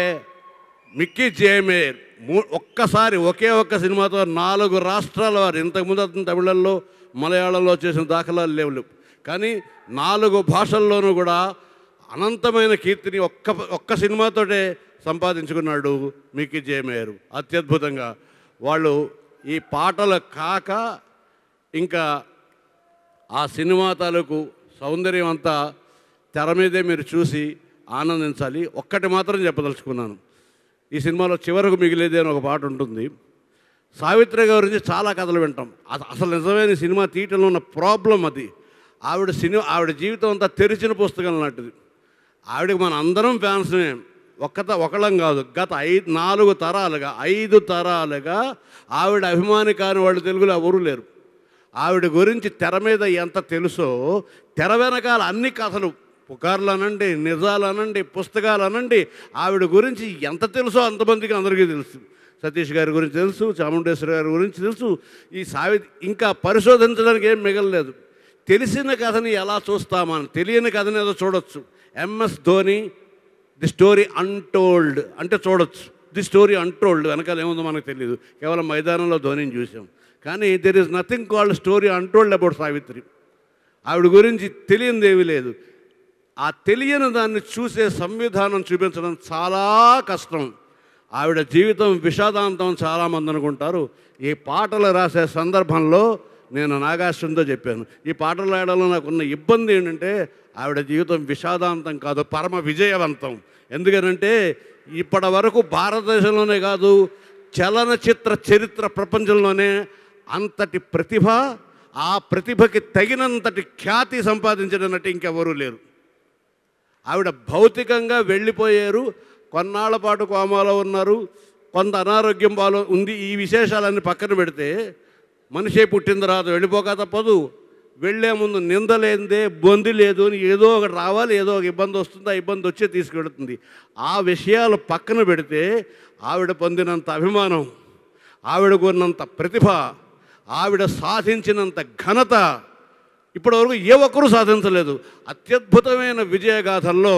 మిక్కీ జేమేర్ ఒక్కసారి ఒకే ఒక్క సినిమాతో 4 రాష్ట్రాల వారు, ఇంతకుముందు అతను తమిళంలో మలయాళంలో చేసిన దాఖలాలు లేవు, కానీ 4 భాషల్లోనూ కూడా అనంతమైన కీర్తిని ఒక్క సినిమాతోటే సంపాదించుకున్నాడు మిక్కీ జేమేర్ అత్యద్భుతంగా. వాళ్ళు ఈ పాటలు కాక ఇంకా ఆ సినిమా తాలూకు సౌందర్యం అంతా తెర మీదే మీరు చూసి ఆనందించాలి. ఒక్కటి మాత్రం చెప్పదలుచుకున్నాను. ఈ సినిమాలో చివరకు మిగిలేదే అని ఒక పాట ఉంటుంది. సావిత్రి గారి గురించి చాలా కథలు వింటాం. అసలు నిజమైన సినిమా తీయటంలో ఉన్న ప్రాబ్లం అది. ఆవిడ జీవితం అంతా తెరిచిన పుస్తకం లాంటిది. ఆవిడకి మన అందరం ఫ్యాన్స్నే, ఒకళ్ళం కాదు. గత 4 తరాలుగా 5 తరాలుగా ఆవిడ అభిమాని కాని వాళ్ళు తెలుగులో ఎవరూ లేరు. ఆవిడ గురించి తెర మీద ఎంత తెలుసో తెర వెనకాల అన్ని కథలు, పుకార్లు అనండి, నిజాలు అనండి, పుస్తకాలు అనండి, ఆవిడ గురించి ఎంత తెలుసో అంతమందికి అందరికీ తెలుసు. సతీష్ గారి గురించి తెలుసు, చాముండేశ్వరి గారి గురించి తెలుసు. ఈ ఇంకా పరిశోధించడానికి ఏం మిగలలేదు. తెలిసిన కథని ఎలా చూస్తామని, తెలియని కథని ఏదో చూడొచ్చు. MS Dhoni the story untold అంటే చూడొచ్చు. ది స్టోరీ అన్టోల్డ్ వెనకాల ఏముందో మనకు తెలియదు. కేవలం మైదానంలో ధోనిని చూసాం. కానీ there is nothing called story untold about Savitri. ఆవిడ గురించి తెలియనిది ఏమీ లేదు. ఆ తెలియని దాన్ని చూసే సంవిధానం చూపించడం చాలా కష్టం. ఆవిడ జీవితం విషాదాంతం చాలామంది అనుకుంటారు. ఈ పాటలు రాసే సందర్భంలో నేను నాగార్జునతో చెప్పాను, ఈ పాటలు రాయడంలో నాకున్న ఇబ్బంది ఏంటంటే ఆవిడ జీవితం విషాదాంతం కాదు, పరమ విజయవంతం. ఎందుకనంటే ఇప్పటి వరకు భారతదేశంలోనే కాదు, చలనచిత్ర చరిత్ర ప్రపంచంలోనే అంతటి ప్రతిభ, ఆ ప్రతిభకి తగినంతటి ఖ్యాతి సంపాదించిన నటి ఇంకెవరూ లేరు. ఆవిడ భౌతికంగా వెళ్ళిపోయారు, కొన్నాళ్ల పాటు కోమాలో ఉన్నారు, కొంత అనారోగ్యం ఉంది. ఈ విశేషాలన్నీ పక్కన పెడితే మనిషి పుట్టిన తర్వాత వెళ్ళిపోక తప్పదు. వెళ్ళే ముందు నిందలేందే బొంది లేదు అని ఏదో ఒకటి రావాలి, ఏదో ఒక ఇబ్బంది వస్తుంది, ఆ ఇబ్బంది వచ్చే తీసుకెడుతుంది. ఆ విషయాలు పక్కన పెడితే ఆవిడ పొందినంత అభిమానం, ఆవిడకు ఉన్నంత ప్రతిభ, ఆవిడ సాధించినంత ఘనత ఇప్పటివరకు ఏ ఒక్కరూ సాధించలేదు. అత్యద్భుతమైన విజయగాథల్లో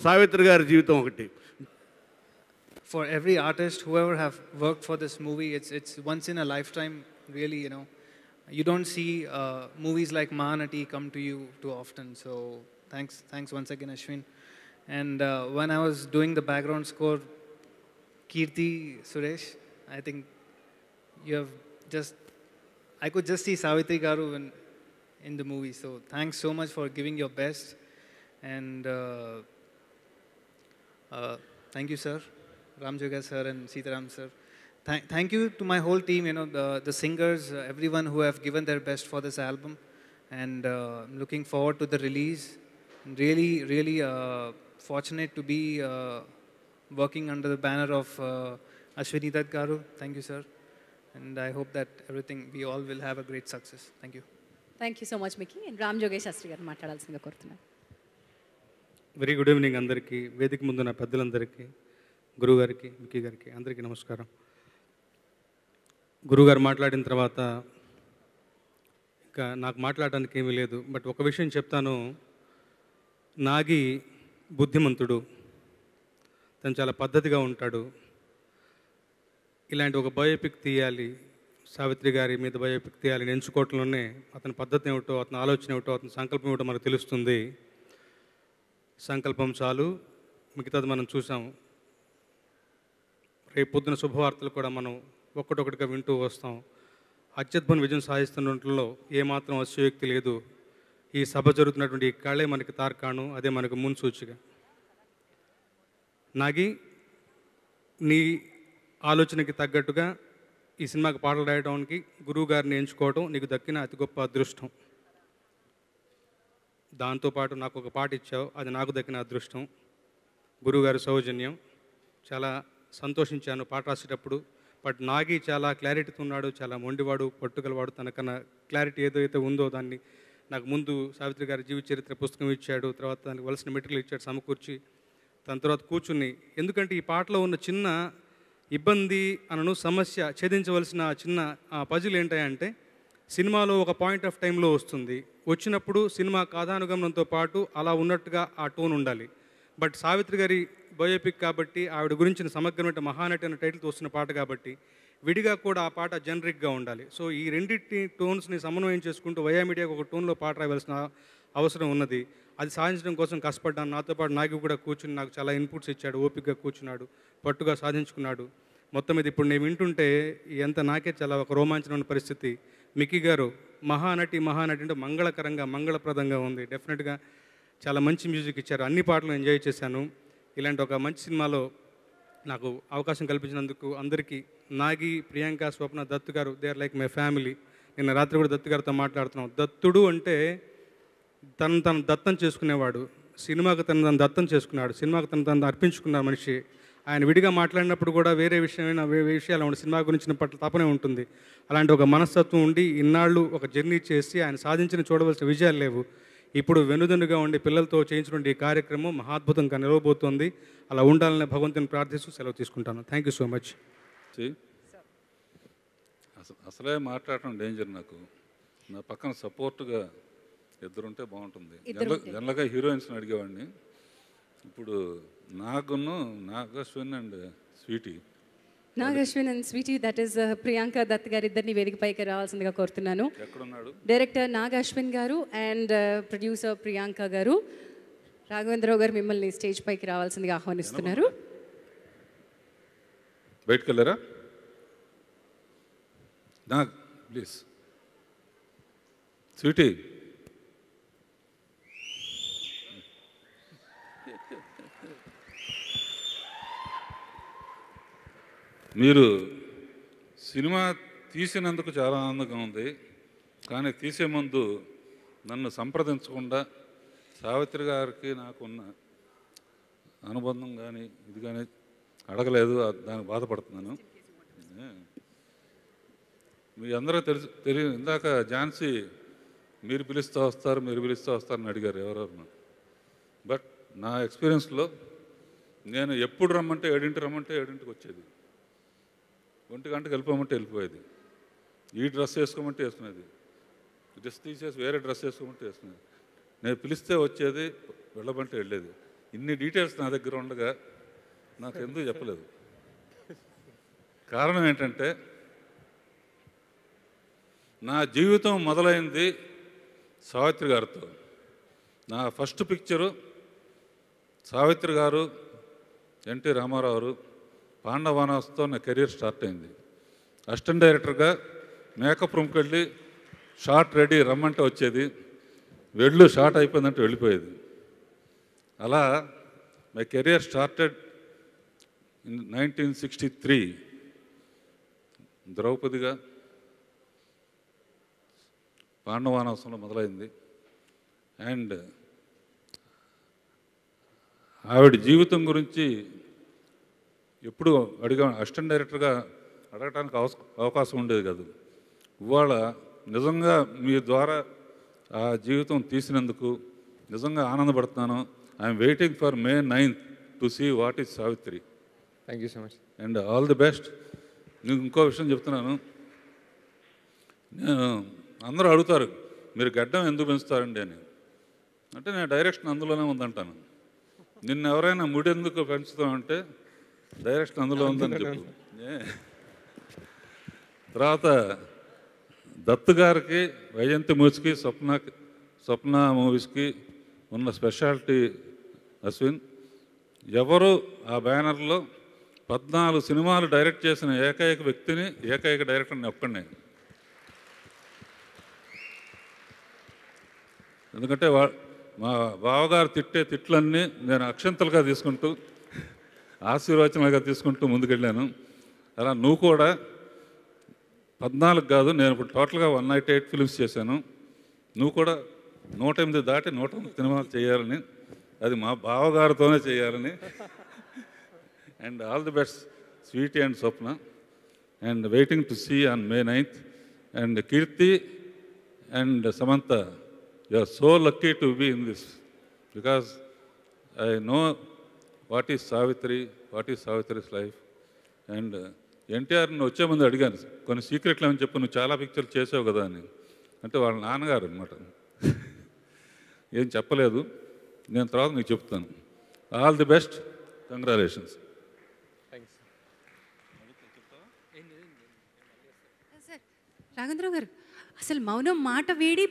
సావిత్రి గారి జీవితం ఒకటి. For every artist, whoever have worked for this movie, it's once in a lifetime, really, you know. You don't see movies like Mahanati come to you too often. So thanks once again, Ashwin. And when I was doing the background score, Kirti Suresh, I think you have I could just see Savitri Garu in the movie. So thanks so much for giving your best. And thank you, sir. Ramjoga sir and Sitaram sir. Thank you to my whole team, you know, the singers, everyone who have given their best for this album. And I'm looking forward to the release. Really fortunate to be working under the banner of Ashwini Dutt Garu. Thank you, sir. And I hope that we all will have a great success. Thank you. Thank you so much, Mickey. And Ram Jogesh Shastri garu మాట్లాడాల్సిందిగా కోరుతున్నాను. Very good evening అందరికీ, వేదిక ముందు నా పెద్దలందరికీ, గురుగారికి, Mickey గారికి అందరికీ నమస్కారం. గురుగారు మాట్లాడిన తర్వాత ఇంకా నాకు మాట్లాడడానికి ఏమీ లేదు. బట్ ఒక విషయం చెప్తాను. నాగి బుద్ధిమంతుడు, తను చాలా పద్ధతిగా ఉంటాడు. ఇలాంటి ఒక బయోపిక్ తీయాలి, సావిత్రి గారి మీద బయోపిక్ తీయాలని ఎంచుకోవటంలోనే అతని పద్ధతి ఏమిటో, అతని ఆలోచన ఏమిటో, అతని సంకల్పం ఏమిటో మనకు తెలుస్తుంది. సంకల్పం చాలు, మిగతాది మనం చూసాం. రేపు పొద్దున శుభవార్తలు కూడా మనం ఒక్కటొక్కటిగా వింటూ వస్తాం. అత్యద్భుత విజయం సాధిస్తున్నట్లో ఏమాత్రం అతిశయోక్తి లేదు. ఈ సభ జరుగుతున్నటువంటి ఈ కళే మనకి తార్కాణం, అదే మనకు మున్సూచిక. నాగి, నీ ఆలోచనకి తగ్గట్టుగా ఈ సినిమాకి పాటలు రాయడానికి గురువు గారిని ఎంచుకోవడం నీకు దక్కిన అతి గొప్ప అదృష్టం. దాంతోపాటు నాకు ఒక పాట ఇచ్చావు, అది నాకు దక్కిన అదృష్టం. గురువుగారి సౌజన్యం. చాలా సంతోషించాను పాట రాసేటప్పుడు. బట్ నాగి చాలా క్లారిటీతో ఉన్నాడు, చాలా మొండివాడు, పట్టుగలవాడు. తనకన్నా క్లారిటీ ఏదైతే ఉందో దాన్ని నాకు ముందు సావిత్రి గారి జీవిత చరిత్ర పుస్తకం ఇచ్చాడు, తర్వాత దానికి వలసిన మెటీరియల్ ఇచ్చాడు సమకూర్చి. దాని తర్వాత కూర్చుని, ఎందుకంటే ఈ పాటలో ఉన్న చిన్న ఇబ్బంది అనను సమస్య ఛేదించవలసిన చిన్న పజిల్ ఏంటంటే, సినిమాలో ఒక పాయింట్ ఆఫ్ టైంలో వస్తుంది, వచ్చినప్పుడు సినిమా కథానుగమనంతో పాటు అలా ఉన్నట్టుగా ఆ టోన్ ఉండాలి. బట్ సావిత్రి గారి బయోపిక్ కాబట్టి, ఆవిడ గురించిన సమగ్రమైన మహానటి అనే టైటిల్తో వస్తున్న పాట కాబట్టి విడిగా కూడా ఆ పాట జనరిక్గా ఉండాలి. సో ఈ రెండింటి టోన్స్ని సమన్వయం చేసుకుంటూ వయా మీడియాకు ఒక టోన్లో పాట రాయవలసిన అవసరం ఉన్నది. అది సాధించడం కోసం కష్టపడ్డాను. నాతో పాటు నాగి కూడా కూర్చుని నాకు చాలా ఇన్పుట్స్ ఇచ్చాడు, ఓపికగా కూర్చున్నాడు, పట్టుగా సాధించుకున్నాడు. మొత్తం మీద ఇప్పుడు నేను వింటుంటే ఎంత నాకే చాలా ఒక రోమాంచనమైన పరిస్థితి. మిక్కీ గారు మహానటి అంటే మంగళకరంగా, మంగళప్రదంగా ఉంది. డెఫినెట్గా చాలా మంచి మ్యూజిక్ ఇచ్చారు, అన్ని పాటలు ఎంజాయ్ చేశాను. ఇలాంటి ఒక మంచి సినిమాలో నాకు అవకాశం కల్పించినందుకు అందరికీ, Nagi, Priyanka, Swapna, Dutt garu, they are like my family. నిన్న రాత్రి కూడా దత్తు గారితో మాట్లాడుతున్నాం. దత్తుడు అంటే తను దత్తం చేసుకునేవాడు, సినిమాకు తను దత్తం చేసుకున్నాడు, సినిమాకు తను అర్పించుకున్న మనిషి. ఆయన విడిగా మాట్లాడినప్పుడు కూడా వేరే విషయాలు ఉండి సినిమా గురించిన పట్ల తపనే ఉంటుంది. అలాంటి ఒక మనస్తత్వం ఉండి ఇన్నాళ్ళు ఒక జర్నీ చేసి ఆయన సాధించిన చూడవలసిన విజయాలు లేవు. ఇప్పుడు వెనుదన్నుగా ఉండి పిల్లలతో చేయించినటువంటి ఈ కార్యక్రమం మహాద్భుతంగా నిలవబోతోంది. అలా ఉండాలని భగవంతుని ప్రార్థిస్తూ సెలవు తీసుకుంటాను. Thank you so much. అసలే మాట్లాడటం డేంజర్. నాకు నా పక్కన సపోర్ట్గా ఇద్దరుంటే బాగుంటుంది. జనరల్గా హీరోయిన్స్ని అడిగేవాడిని. ఇప్పుడు Nagashwin and Sweety. Nagashwin and Sweety, that is Priyanka Dutt garu ఇద్దరిని వేదిక పైకి రావాల్సిందిగా కోరుతున్నాను. ఎక్కడున్నాడు? డైరెక్టర్ నాగశ్విన్ గారు అండ్ ప్రొడ్యూసర్ ప్రియాంక గారు. రాఘవేంద్రరావు గారు మిమ్మల్ని స్టేజ్ పైకి రావాల్సిందిగా ఆహ్వానిస్తున్నారు. బయటకు వెళ్ళారా? నాగ్ ప్లీజ్. స్వీటీ, మీరు సినిమా తీసినందుకు చాలా ఆనందంగా ఉంది. కానీ తీసే ముందు నన్ను సంప్రదించకుండా సావిత్రి గారికి నాకున్న అనుబంధం కానీ ఇది కానీ అడగలేదు. దానికి బాధపడుతున్నాను. మీ అందరూ తెలియ ఇందాక ఝాన్సీ మీరు పిలుస్తూ వస్తారని అడిగారు ఎవరెవరు. బట్ నా ఎక్స్పీరియన్స్లో నేను ఎప్పుడు రమ్మంటే 7ంటికి వచ్చేది, 1 గంటకి వెళ్ళిపోయేది. ఈ డ్రెస్ వేసుకోమంటే వేసుకునేది, డ్రెస్ తీసేసి వేరే డ్రెస్ వేసుకోమంటే వేసుకునేది. నేను పిలిస్తే వచ్చేది, వెళ్ళమంటే వెళ్ళేది. ఇన్ని డీటెయిల్స్ నా దగ్గర ఉండగా నాకు ఎందుకు చెప్పలేదు. కారణం ఏంటంటే, నా జీవితం మొదలైంది సావిత్రి గారితో. నా ఫస్ట్ పిక్చరు సావిత్రి గారు, ఎన్టీ రామారావు గారు, పాండవానాస్తో నా కెరీర్ స్టార్ట్ అయింది. అసిస్టెంట్ డైరెక్టర్గా మేకప్ రూమ్కి వెళ్ళి షార్ట్ రెడీ రమ్మంటే వచ్చేది, షార్ట్ అయిపోయిందంటే వెళ్ళిపోయేది. అలా మై కెరియర్ స్టార్టెడ్ ఇన్ 1963 ద్రౌపదిగా పాండవానాసంలో మొదలైంది. అండ్ ఆవిడ జీవితం గురించి ఎప్పుడు అసిస్టెంట్ డైరెక్టర్గా అడగటానికి అవకాశం ఉండేది కాదు. ఇవాళ నిజంగా మీ ద్వారా ఆ జీవితం తీసినందుకు నిజంగా ఆనందపడుతున్నాను. I'm waiting for May 9th to see what is Savitri. Thank you so much and all the best. నీకు ఇంకో విషయం చెప్తున్నాను. నేను అందరూ అడుగుతారు మీరు గడ్డం ఎందుకు పెంచుతారండి అని. అంటే నేను డైరెక్షన్ అందులోనే ఉందంటాను. నిన్ను ఎవరైనా ముడి ఎందుకు పెంచుతామంటే డైరెక్షన్ అందులో ఉందని చెప్పు. తర్వాత దత్తు గారికి, వైజయంతి మూవీస్కి, స్వప్న మూవీస్కి ఉన్న స్పెషాలిటీ అశ్విన్. ఎవరు ఆ బ్యానర్లో 14 సినిమాలు డైరెక్ట్ చేసిన ఏకైక వ్యక్తిని, ఏకైక డైరెక్టర్ని ఒక్కడే. ఎందుకంటే మా బావగారు తిట్టే తిట్లన్నీ నేను అక్షంతలుగా తీసుకుంటూ, ఆశీర్వచనాలుగా తీసుకుంటూ ముందుకెళ్ళాను. అలా నువ్వు కూడా 14 కాదు, నేను ఇప్పుడు టోటల్గా 198 ఫిల్మ్స్ చేశాను. నువ్వు కూడా 108 దాటి 109 సినిమాలు చేయాలని, అది మా బావగారితోనే చేయాలని. And all the best sweetie and Swapna, and waiting to see on May 9th. And Keerthi and Samantha, you are so lucky to be in this, because I know what is Savitri, what is Savitri's life. And ఎన్టీఆర్ని వచ్చే ముందు అడిగాను, కొన్ని సీక్రెట్లు ఏమని చెప్పు, నువ్వు చాలా పిక్చర్లు చేసావు కదా అని. అంటే వాళ్ళ నాన్నగారు అనమాట. ఏం చెప్పలేదు, నేను తర్వాత నీకు చెప్తాను. All the best, congratulations. Raghavendra Rao గారు, అసలు మౌనం మాట వేడి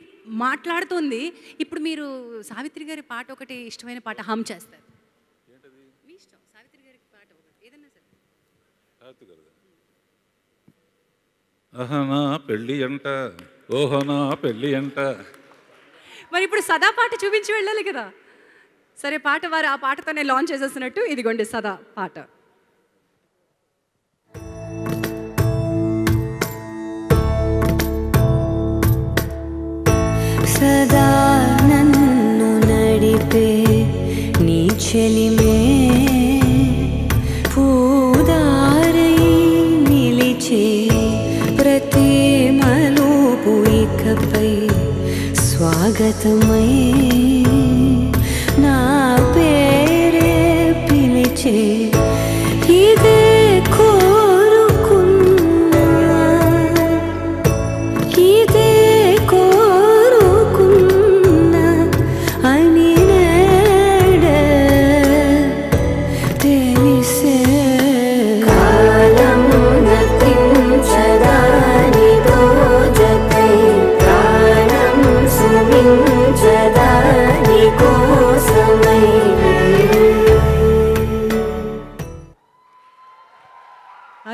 మాట్లాడుతుంది. ఇప్పుడు మీరు సావిత్రి గారి పాట ఒకటి ఇష్టమైన పాట హమ్ చేస్తారు. మీ ఇష్టం, సావిత్రి గారి పాట ఒకటి ఏదన్నా సరే. అహనా పెళ్ళి అంట, ఓహనా పెళ్ళి అంట. మరి ఇప్పుడు సదా పాట చూపించి వెళ్ళాలి కదా. సరే, పాట వారు ఆ పాటతోనే లాంచ్ చేసేస్తున్నట్టు ఇదిగోండి సదా పాట. సదా నన్ను నడిపే నీ చెలిమే పూదారై నిలిచే ప్రతి మలుపు ఇకపై స్వాగతమై నా పేరే పిలిచే ఇదే కోరుకున్నా, ఇదే కోరుకున్నా అని నేడే తెలిసే. కాలం గతించదానిదో జతై ప్రాణం సుమించదాని కోసమై.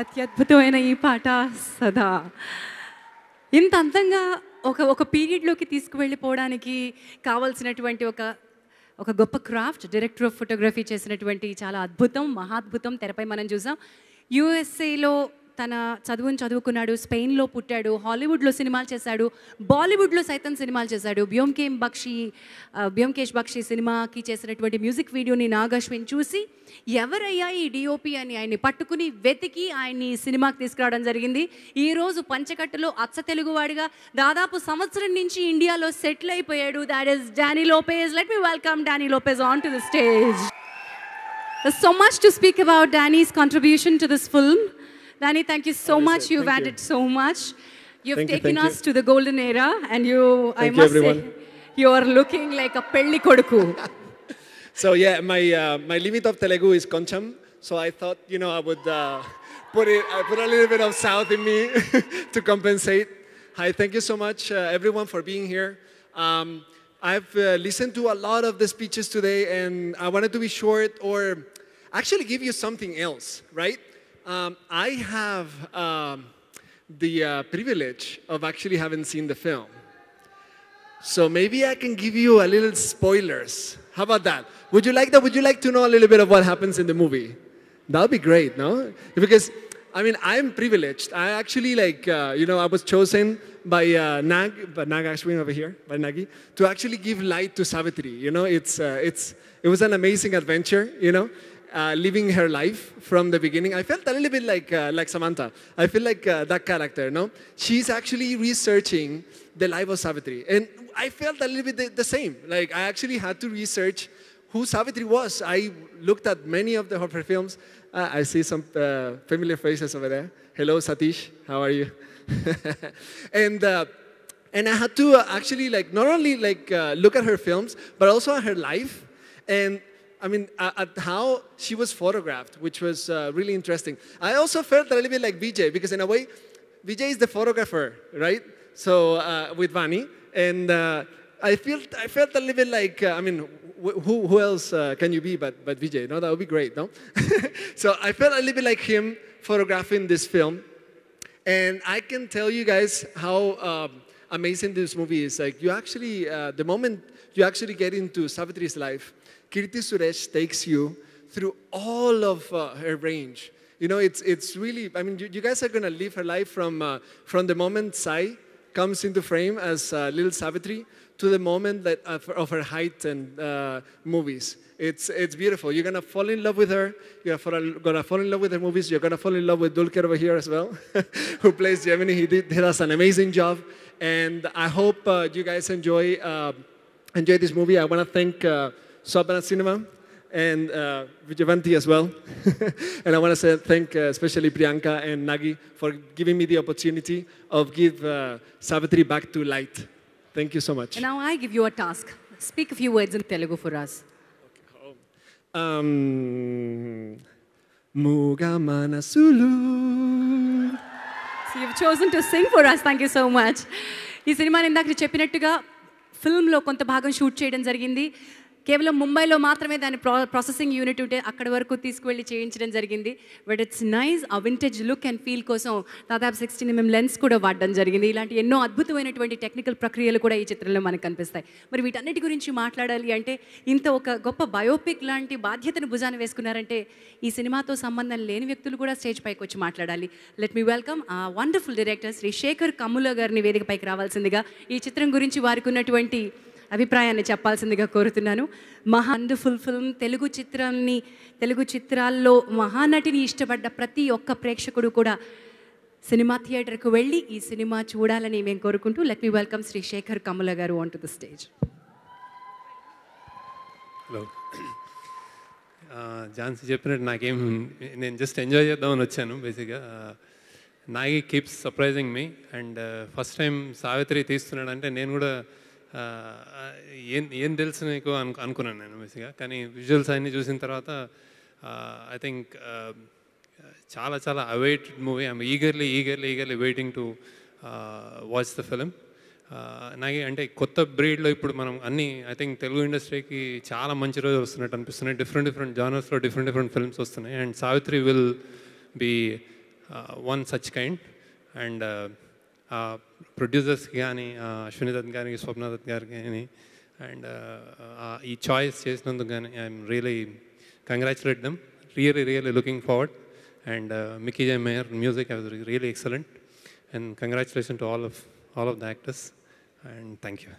అత్యద్భుతమైన ఈ పాట సదా ఇంత అందంగా ఒక పీరియడ్లోకి తీసుకువెళ్ళిపోవడానికి కావాల్సినటువంటి ఒక గొప్ప క్రాఫ్ట్ డైరెక్టర్ ఆఫ్ ఫోటోగ్రఫీ చేసినటువంటి చాలా అద్భుతం, మహాద్భుతం తెరపై మనం చూసాం. యూఎస్ఏలో తన చదువును చదువుకున్నాడు, స్పెయిన్లో పుట్టాడు, హాలీవుడ్లో సినిమాలు చేశాడు, బాలీవుడ్లో సైతం సినిమాలు చేశాడు. బ్యోమ్కేష్ బక్షి సినిమాకి చేసినటువంటి మ్యూజిక్ వీడియోని నాగశ్విన్ చూసి ఎవరయ్యా ఈ డిఓపి అని ఆయన్ని పట్టుకుని వెతికి ఆయన్ని సినిమాకి తీసుకురావడం జరిగింది. ఈరోజు పంచకట్టులో అచ్చ తెలుగువాడిగా దాదాపు సంవత్సరం నుంచి ఇండియాలో సెటిల్ అయిపోయాడు. That is Danny Lopez. Let me welcome Danny Lopez on to the stage. There's so much to speak about Danny's contribution to this film. Danny, thank you so much. You've added so much. You've taken us to the golden era, and I must say, you are looking like a pelli koduku. So yeah, my limit of Telugu is koncham. So I thought, I would put a little bit of South in me to compensate. Hi, thank you so much, everyone, for being here. I've listened to a lot of the speeches today, and I wanted to be short or actually give you something else, right? I have the privilege of actually having seen the film. So maybe I can give you a little spoilers. How about that? Would you like that? Would you like to know a little bit of what happens in the movie? That would be great, no? Because, I'm privileged. I actually I was chosen by Nag Ashwin over here, by Nagi, to actually give light to Savitri. It was an amazing adventure, living her life from the beginning. I felt a little bit like Samantha. I feel like that character, no? She's actually researching the life of Savitri. And I felt a little bit the same. Like, I actually had to research who Savitri was. I looked at many of her films. I see some familiar faces over there. Hello, Satish. How are you? And I had to actually not only look at her films, but also at her life. And at how she was photographed, which was really interesting. I also felt a little bit like BJ, because in a way, Vijay is the photographer, right? So with Vani, and I felt a little bit like, I mean, who else can you be but Vijay? No, that would be great, no? So I felt a little bit like him photographing this film. And I can tell you guys how amazing this movie is. Like, you actually, the moment you actually get into Savitri's life, Kirti Suresh takes you through all of her range. You know, it's really, I mean, you guys are going to live her life from the moment Sai comes into frame as little Savitri to the moment that of her height and movies. It's beautiful. You're going to fall in love with her. You're going to fall in love with her movies. You're going to fall in love with Dulquer over here as well, who plays Gemini. He does an amazing job. And I hope you guys enjoy this movie. I want to thank Swapna Cinema and Vijayanti as well. And I want to say thank especially Priyanka and Nagi for giving me the opportunity of give Savitri back to light. Thank you so much. And now I give you a task. Speak a few words in Telugu for us. Muga Manasulu. So you've chosen to sing for us. Thank you so much. ఈ సినిమాని ఇందాక చెప్పినట్టుగా ఫిల్మ్లో కొంత భాగం shoot చేయడం జరిగింది. కేవలం ముంబైలో మాత్రమే దాని ప్రాసెసింగ్ యూనిట్ ఉంటే అక్కడి వరకు తీసుకువెళ్ళి చేయించడం జరిగింది. But it's nice. ఆ వింటేజ్ లుక్ అండ్ ఫీల్ కోసం దాదాపు 16mm లెన్స్ కూడా వాడడం జరిగింది. ఇలాంటి ఎన్నో అద్భుతమైనటువంటి టెక్నికల్ ప్రక్రియలు కూడా ఈ చిత్రంలో మనకు కనిపిస్తాయి. మరి వీటన్నిటి గురించి మాట్లాడాలి అంటే ఇంత ఒక గొప్ప బయోపిక్ లాంటి బాధ్యతను భుజాన వేసుకున్నారంటే ఈ సినిమాతో సంబంధం లేని వ్యక్తులు కూడా స్టేజ్ పైకి వచ్చి మాట్లాడాలి. లెట్ మీ వెల్కమ్ ఆ వండర్ఫుల్ డైరెక్టర్ శ్రీ శేఖర్ కమ్ముల గారిని వేదికపైకి రావాల్సిందిగా ఈ చిత్రం గురించి వారికి ఉన్నటువంటి అభిప్రాయాన్ని చెప్పాల్సిందిగా కోరుతున్నాను. Wonderful film. తెలుగు చిత్రాల్లో మహానటిని ఇష్టపడ్డ ప్రతి ఒక్క ప్రేక్షకుడు కూడా సినిమా థియేటర్కు వెళ్ళి ఈ సినిమా చూడాలని మేము కోరుకుంటూ let me welcome Shri Sekhar Kammula garu on to the stage. Hello, Jhansi చెప్పినట్టు నేను జస్ట్ ఎంజాయ్ చేద్దామని వచ్చాను. బేసిక్గా Nagi keeps surprising me. And first time Savitri తీస్తున్నాడంటే నేను కూడా ఏం తెలుసు నీకు అనుకున్నాను నేను బేసిక్గా. కానీ విజువల్స్ అన్నీ చూసిన తర్వాత ఐ థింక్ చాలా చాలా awaited movie. I'm eagerly waiting to watch the film. నాకు అంటే కొత్త బ్రీడ్లో ఇప్పుడు మనం అన్నీ ఐ థింక్ తెలుగు ఇండస్ట్రీకి చాలా మంచి రోజులు వస్తున్నట్టు అనిపిస్తున్నాయి. డిఫరెంట్ జానర్స్లో డిఫరెంట్ ఫిల్మ్స్ వస్తున్నాయి. And Savitri will be one such kind. And ప్రొడ్యూసర్స్కి కానీ అశ్విని దత్ గారికి, స్వప్న దత్ గారికి కానీ అండ్ ఈ చాయిస్ చేసినందుకు కానీ I'm really congratulate them. Really looking forward. And Mickey J Meyer music was really excellent. And congratulation to all of the actors. And thank you.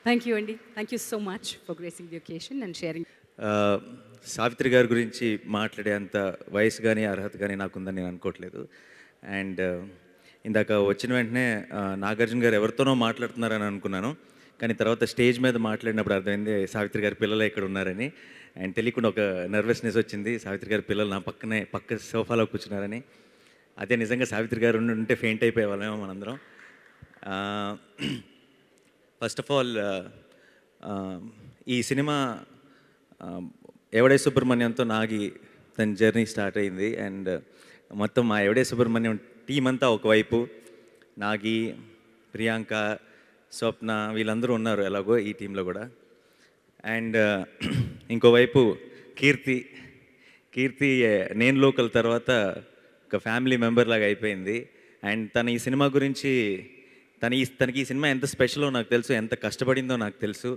Thank you అండి. Thank you so much for gracing the occasion and sharing. Savitri గారి గురించి మాట్లాడే అంత వయసు కానీ అర్హత కానీ నాకుందని నేను అనుకోవట్లేదు. అండ్ ఇందాక వచ్చిన వెంటనే నాగార్జున గారు ఎవరితోనో మాట్లాడుతున్నారని అనుకున్నాను. కానీ తర్వాత స్టేజ్ మీద మాట్లాడినప్పుడు అర్థమైంది సావిత్రి గారి పిల్లలు ఇక్కడ ఉన్నారని. అండ్ తెలియకుండా ఒక నర్వస్నెస్ వచ్చింది. సావిత్రి గారి పిల్లలు నా పక్క సోఫాలో కూర్చున్నారని. అదే నిజంగా సావిత్రి గారు ఉంటే ఫెయింట్ అయిపోయే వాళ్ళేమో మనందరం. ఫస్ట్ ఆఫ్ ఆల్ ఈ సినిమా ఎవడే సుబ్రహ్మణ్యంతో నాగి తన జర్నీ స్టార్ట్ అయింది. అండ్ మొత్తం మా ఎవడే సుబ్రహ్మణ్యం టీం అంతా ఒకవైపు, నాగి, ప్రియాంక, స్వప్న వీళ్ళందరూ ఉన్నారు ఎలాగో ఈ టీంలో కూడా. అండ్ ఇంకోవైపు కీర్తి నేను లోకల్ తర్వాత ఒక ఫ్యామిలీ మెంబర్ లాగా అయిపోయింది. అండ్ తన ఈ సినిమా గురించి తనకి ఈ సినిమా ఎంత స్పెషలో నాకు తెలుసు, ఎంత కష్టపడిందో నాకు తెలుసు.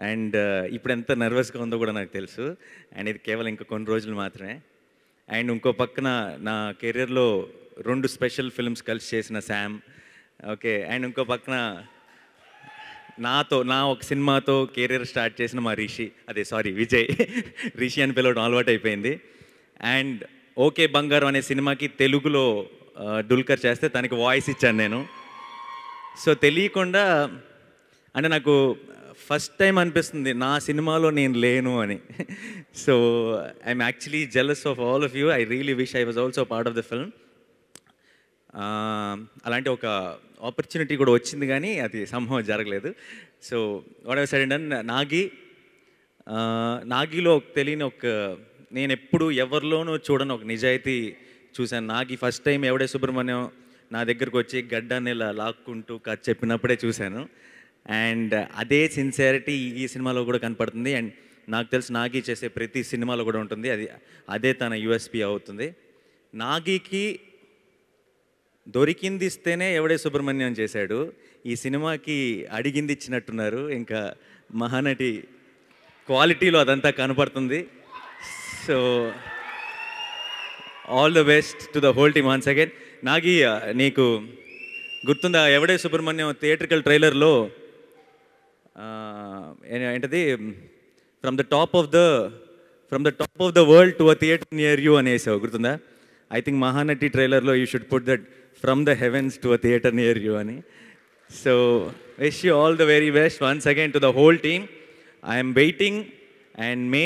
అండ్ ఇప్పుడు ఎంత నర్వస్గా ఉందో కూడా నాకు తెలుసు. అండ్ ఇది కేవలం ఇంకా కొన్ని రోజులు మాత్రమే. అండ్ ఇంకో పక్కన నా కెరియర్లో 2 స్పెషల్ ఫిల్మ్స్ కలిసి చేసిన శామ్. ఓకే. అండ్ ఇంకో పక్కన నా ఒక సినిమాతో కెరీర్ స్టార్ట్ చేసిన మా విజయ్ రిషి అని పిలవడం అలవాటు అయిపోయింది. అండ్ ఓకే బంగారం అనే సినిమాకి తెలుగులో డుల్కర్ చేస్తే తనకి వాయిస్ ఇచ్చాను నేను. సో తెలియకుండా అంటే నాకు ఫస్ట్ టైం అనిపిస్తుంది నా సినిమాలో నేను లేను అని. So I'm actually jealous of all of you. I really wish I was also part of the film. అలాంటి ఒక ఆపర్చునిటీ కూడా వచ్చింది కానీ అది సంభవం జరగలేదు. So whatever said and నాగిలో తెలియని ఒక నేను ఎప్పుడు ఎవరిలోనూ చూడని ఒక నిజాయితీ చూశాను. నాగి ఫస్ట్ టైం ఎవడే సుబ్రహ్మణ్యం నా దగ్గరకు వచ్చి గడ్డాన్ని ఇలా లాక్కుంటూ కథ చెప్పినప్పుడే చూశాను. అండ్ అదే సిన్సియారిటీ ఈ సినిమాలో కూడా కనపడుతుంది. అండ్ నాకు తెలిసి నాగి చేసే ప్రతి సినిమాలో కూడా ఉంటుంది. అదే తన యూఎస్పీ అవుతుంది. నాగికి దొరికింది ఇస్తేనే ఎవడే సుబ్రహ్మణ్యం చేశాడు. ఈ సినిమాకి అడిగింది ఇచ్చినట్టున్నారు. ఇంకా మహానటి క్వాలిటీలో అదంతా కనపడుతుంది. So all the best to the whole team once again. Nagi, నీకు గుర్తుందా ఎవడే సుబ్రహ్మణ్యం థియేట్రికల్ ట్రైలర్లో ఏంటది from the top of the world to a theatre near you అనేసావు, గుర్తుందా? ఐ థింక్ మహానటి ట్రైలర్లో you should put that from the heavens to a theatre near you అని. So wish you all the very best once again to the whole team. I'm waiting. And May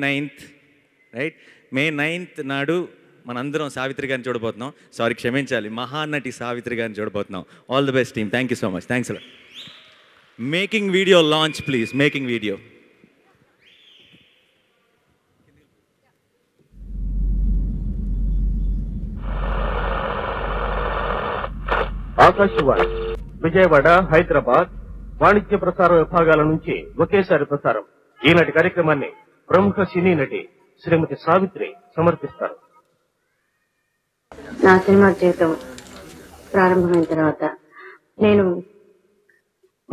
9th right, May 9th నాడు మనందరం సావిత్రి గారిని చూడబోతున్నాం. Sorry, క్షమించాలి, మహానటి సావిత్రి గారిని చూడబోతున్నాం. All the best team. Thank you so much. Thanks అలా. Making video launch please. Making video. Akashvani Vijayawada, Hyderabad వాణిజ్య ప్రసార విభాగాల నుంచి ఒకేసారి ప్రసారం. ఈనాటి కార్యక్రమాన్ని ప్రముఖ సినీ నటి శ్రీమతి సావిత్రి సమర్పిస్తారు. నా సినిమా జీవితం ప్రారంభమైన తర్వాత నేను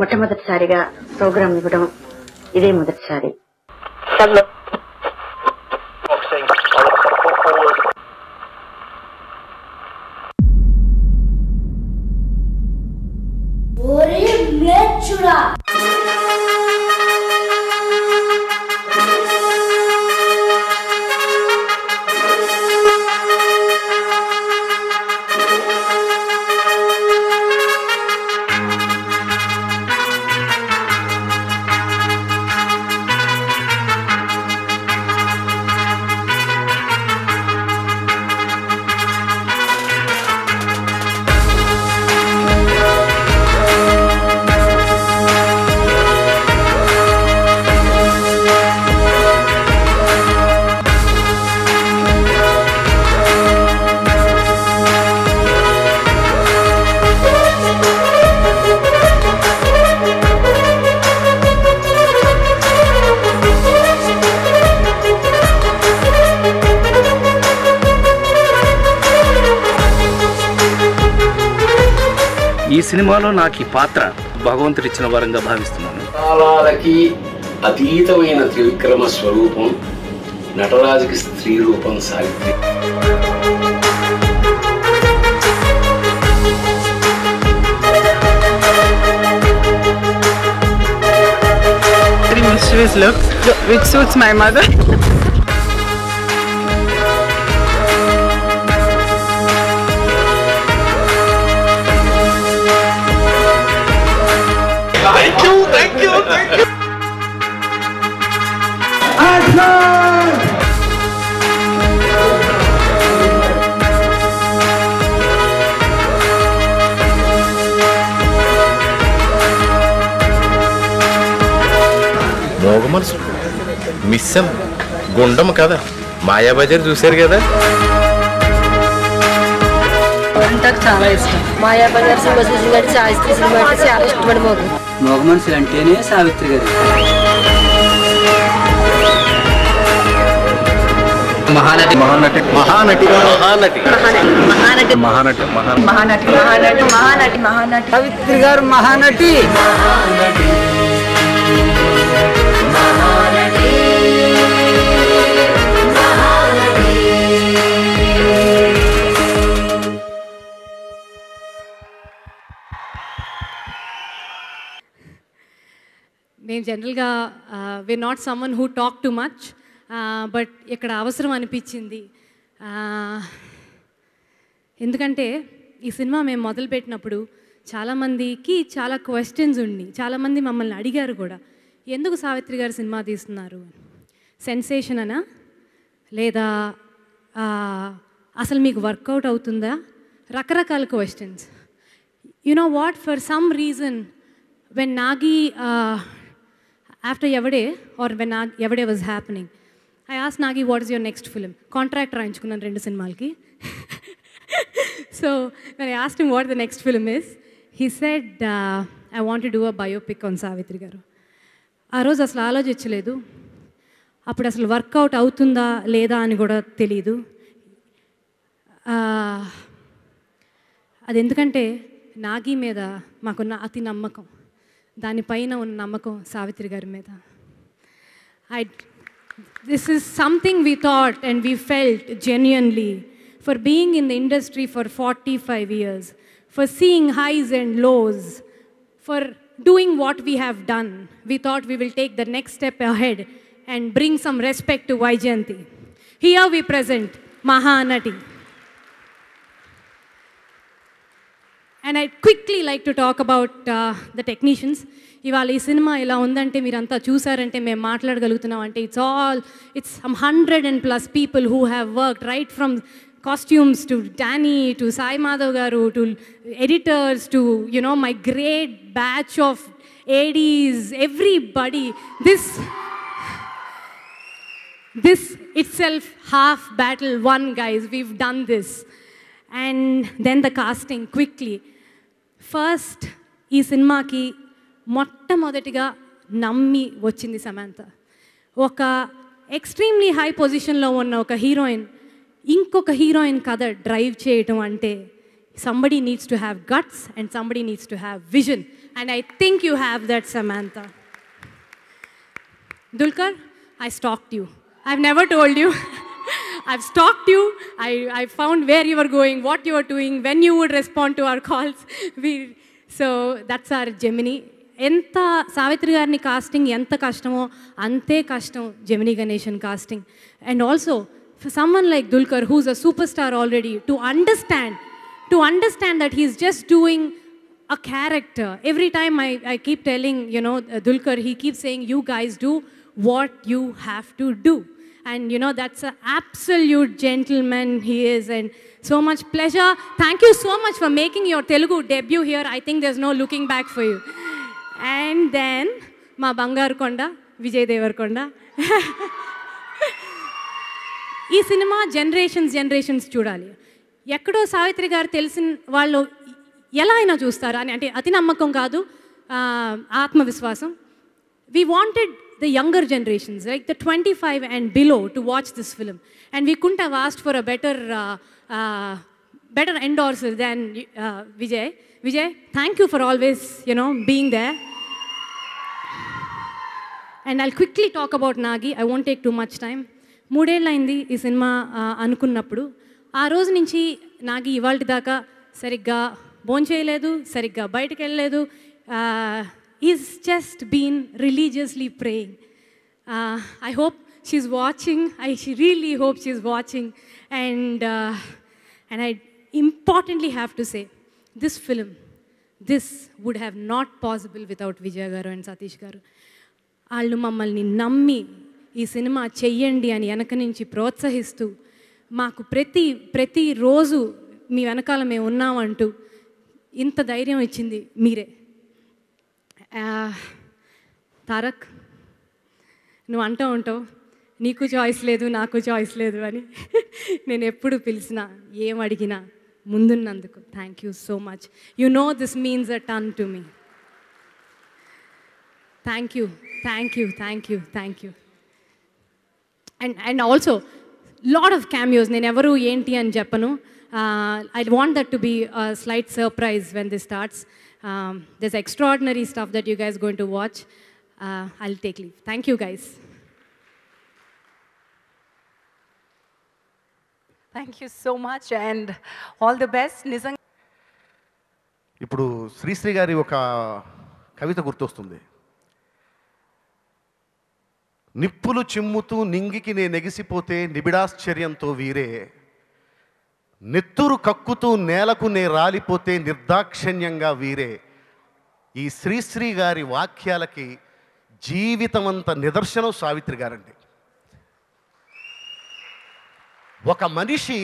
మొట్టమొదటిసారిగా ప్రోగ్రాం ఇవ్వడం ఇదే మొదటిసారి. ఈ సినిమాలో నాకు ఈ పాత్ర భగవంతుడిచ్చిన వరంగా భావిస్తున్నాను. కాలాలకి అతీతమైన త్రివిక్రమ స్వరూపం, నటరాజుకి స్త్రీ రూపం Savitri. Mischievous look which suits my mother. Thank you. మోగ మనసు మిస్సం గుండమ్మ కదా, మాయాబజార్ చూశారు కదా. నాకు చాలా ఇష్టం మాయాబజార్ సినిమా చూసి కానీ సావిత్రి సినిమా అంటే చాలా ఇష్టపడి మోగ మనసులు అంటేనే సావిత్రి గారు. మహానటి మహానటి మహానటి మహానటి మహానటి మహానటి మహానటి మహానటి మహానటి మహానటి సావిత్రి గారు మహానటి. నేను జనరల్గా we're not someone who talk too much, but ఇక్కడ అవసరం అనిపించింది. ఎందుకంటే ఈ సినిమా మేము మొదలుపెట్టినప్పుడు చాలామందికి చాలా క్వశ్చన్స్ ఉండి చాలామంది మమ్మల్ని అడిగారు కూడా, ఎందుకు సావిత్రి గారు సినిమా తీస్తున్నారు, సెన్సేషన్ అనా లేదా అసలు మీకు వర్కౌట్ అవుతుందా, రకరకాల questions. You know what, for some reason when Nagi, after Yavade, or when Yavade was happening, I asked Nagi what is your next film. Contract రాయించుకున్నాను 2 సినిమాలకి. So when I asked him what the next film is, he said, I want to do a biopic on Savitri గారు. ఆ రోజు అసలు ఆలోచించలేదు. అప్పుడు అసలు work out అవుతుందా లేదా అని కూడా తెలీదు. అది ఎందుకంటే నాగి మీద మాకున్న అతి నమ్మకం, దానిపైన ఉన్న నమ్మకం సావిత్రి గారి మీద. This is something we thought and we felt genuinely. For being in the industry for 45 years, for seeing highs and lows, for doing what we have done, we thought we will take the next step ahead and bring some respect to Vaijayanti. Here we present Mahanati. And I'd quickly like to talk about the technicians. ఇవాళ ఈ cinema ఇలా ఉందంటే మీరంతా చూసారంటే మేము మాట్లాడగలుగుతున్నాం అంటే it's some 100+ people who have worked right from costumes to Danny to Sai Madhav garu to editors to my great batch of ADs, everybody. This itself half battle won, guys. We've done this. And then the casting quickly. First ఈ సినిమాకి మొట్టమొదటిగా నమ్మి వచ్చింది సమంత. ఒక extremely high పొజిషన్లో ఉన్న ఒక heroine ఇంకొక హీరోయిన్ కథ డ్రైవ్ చేయటం అంటే somebody needs to have guts and somebody needs to have vision, and I think you have that, Samantha. Dulquer, I stalked you. I've never told you. I've stalked you. I found where you were going, what you were doing, when you would respond to our calls. So that's our Gemini. ఎంత సావిత్రి గారిని casting ఎంత కష్టమో అంతే కష్టం Gemini Ganesan casting. And also for someone like Dulquer, who's a superstar already, to understand that he's just doing a character. Every time I keep telling, Dulquer, he keeps saying, you guys do what you have to do. And, that's an absolute gentleman he is, and so much pleasure. Thank you so much for making your Telugu debut here. I think there's no looking back for you. And then, ma Bangaru Konda, Vijay Devarkonda. ఈ cinema generations చూడాలి. ఎక్కడో సావిత్రి గారు తెలిసిన వాళ్ళు ఎలా అయినా చూస్తారు అని, అంటే అతి నమ్మకం కాదు, ఆత్మవిశ్వాసం. We wanted the younger generations, like the 25 and below, to watch this film. And we couldn't have asked for a better endorser than Vijay. Vijay, thank you for always, being there. And I'll quickly talk about Nagi. I won't take too much time. 3 ఏళ్ళైంది ఈ cinema అనుకున్నప్పుడు. ఆ రోజు నుంచి నాగి ఇవాళ దాకా సరిగ్గా భోంచేయలేదు, సరిగ్గా బయటకు వెళ్ళలేదు. He's just been religiously praying. I hope she's watching. I really hope she's watching. And I importantly have to say, this would have not possible without Vijay garu and Satish garu. వాళ్ళు మమ్మల్ని నమ్మి ఈ cinema చెయ్యండి అని వెనక నుంచి ప్రోత్సహిస్తూ మాకు ప్రతి రోజు మీ వెనకాల మేము ఉన్నామంటూ ఇంత ధైర్యం ఇచ్చింది మీరే. తారక్, నువ్వు అంటూ ఉంటావు నీకు చాయిస్ లేదు నాకు చాయిస్ లేదు అని. నేను ఎప్పుడు పిలిచినా ఏం అడిగినా ముందున్నందుకు thank you so much. This means a ton to me. Thank you. And also, lot of cameos. నేను ఎవరు ఏంటి అని చెప్పను. I want that to be a slight surprise when this starts. There's extraordinary stuff that you guys are going to watch. I'll take leave. Thank you, guys. Thank you so much and all the best. నిజంగా ఇప్పుడు శ్రీశ్రీ గారి ఒక కవిత గుర్తొస్తుంది. నిప్పులు చిమ్ముతూ నింగికి నెగిసిపోతే నిబిడాశ్చర్యంతో వీరే, నెత్తురు కక్కుతూ నేలకు రాలిపోతే నిర్దాక్షిణ్యంగా వీరే. ఈ శ్రీశ్రీ గారి వాక్యాలకి జీవితమంత నిదర్శనం సావిత్రి గారండి. ఒక మనిషి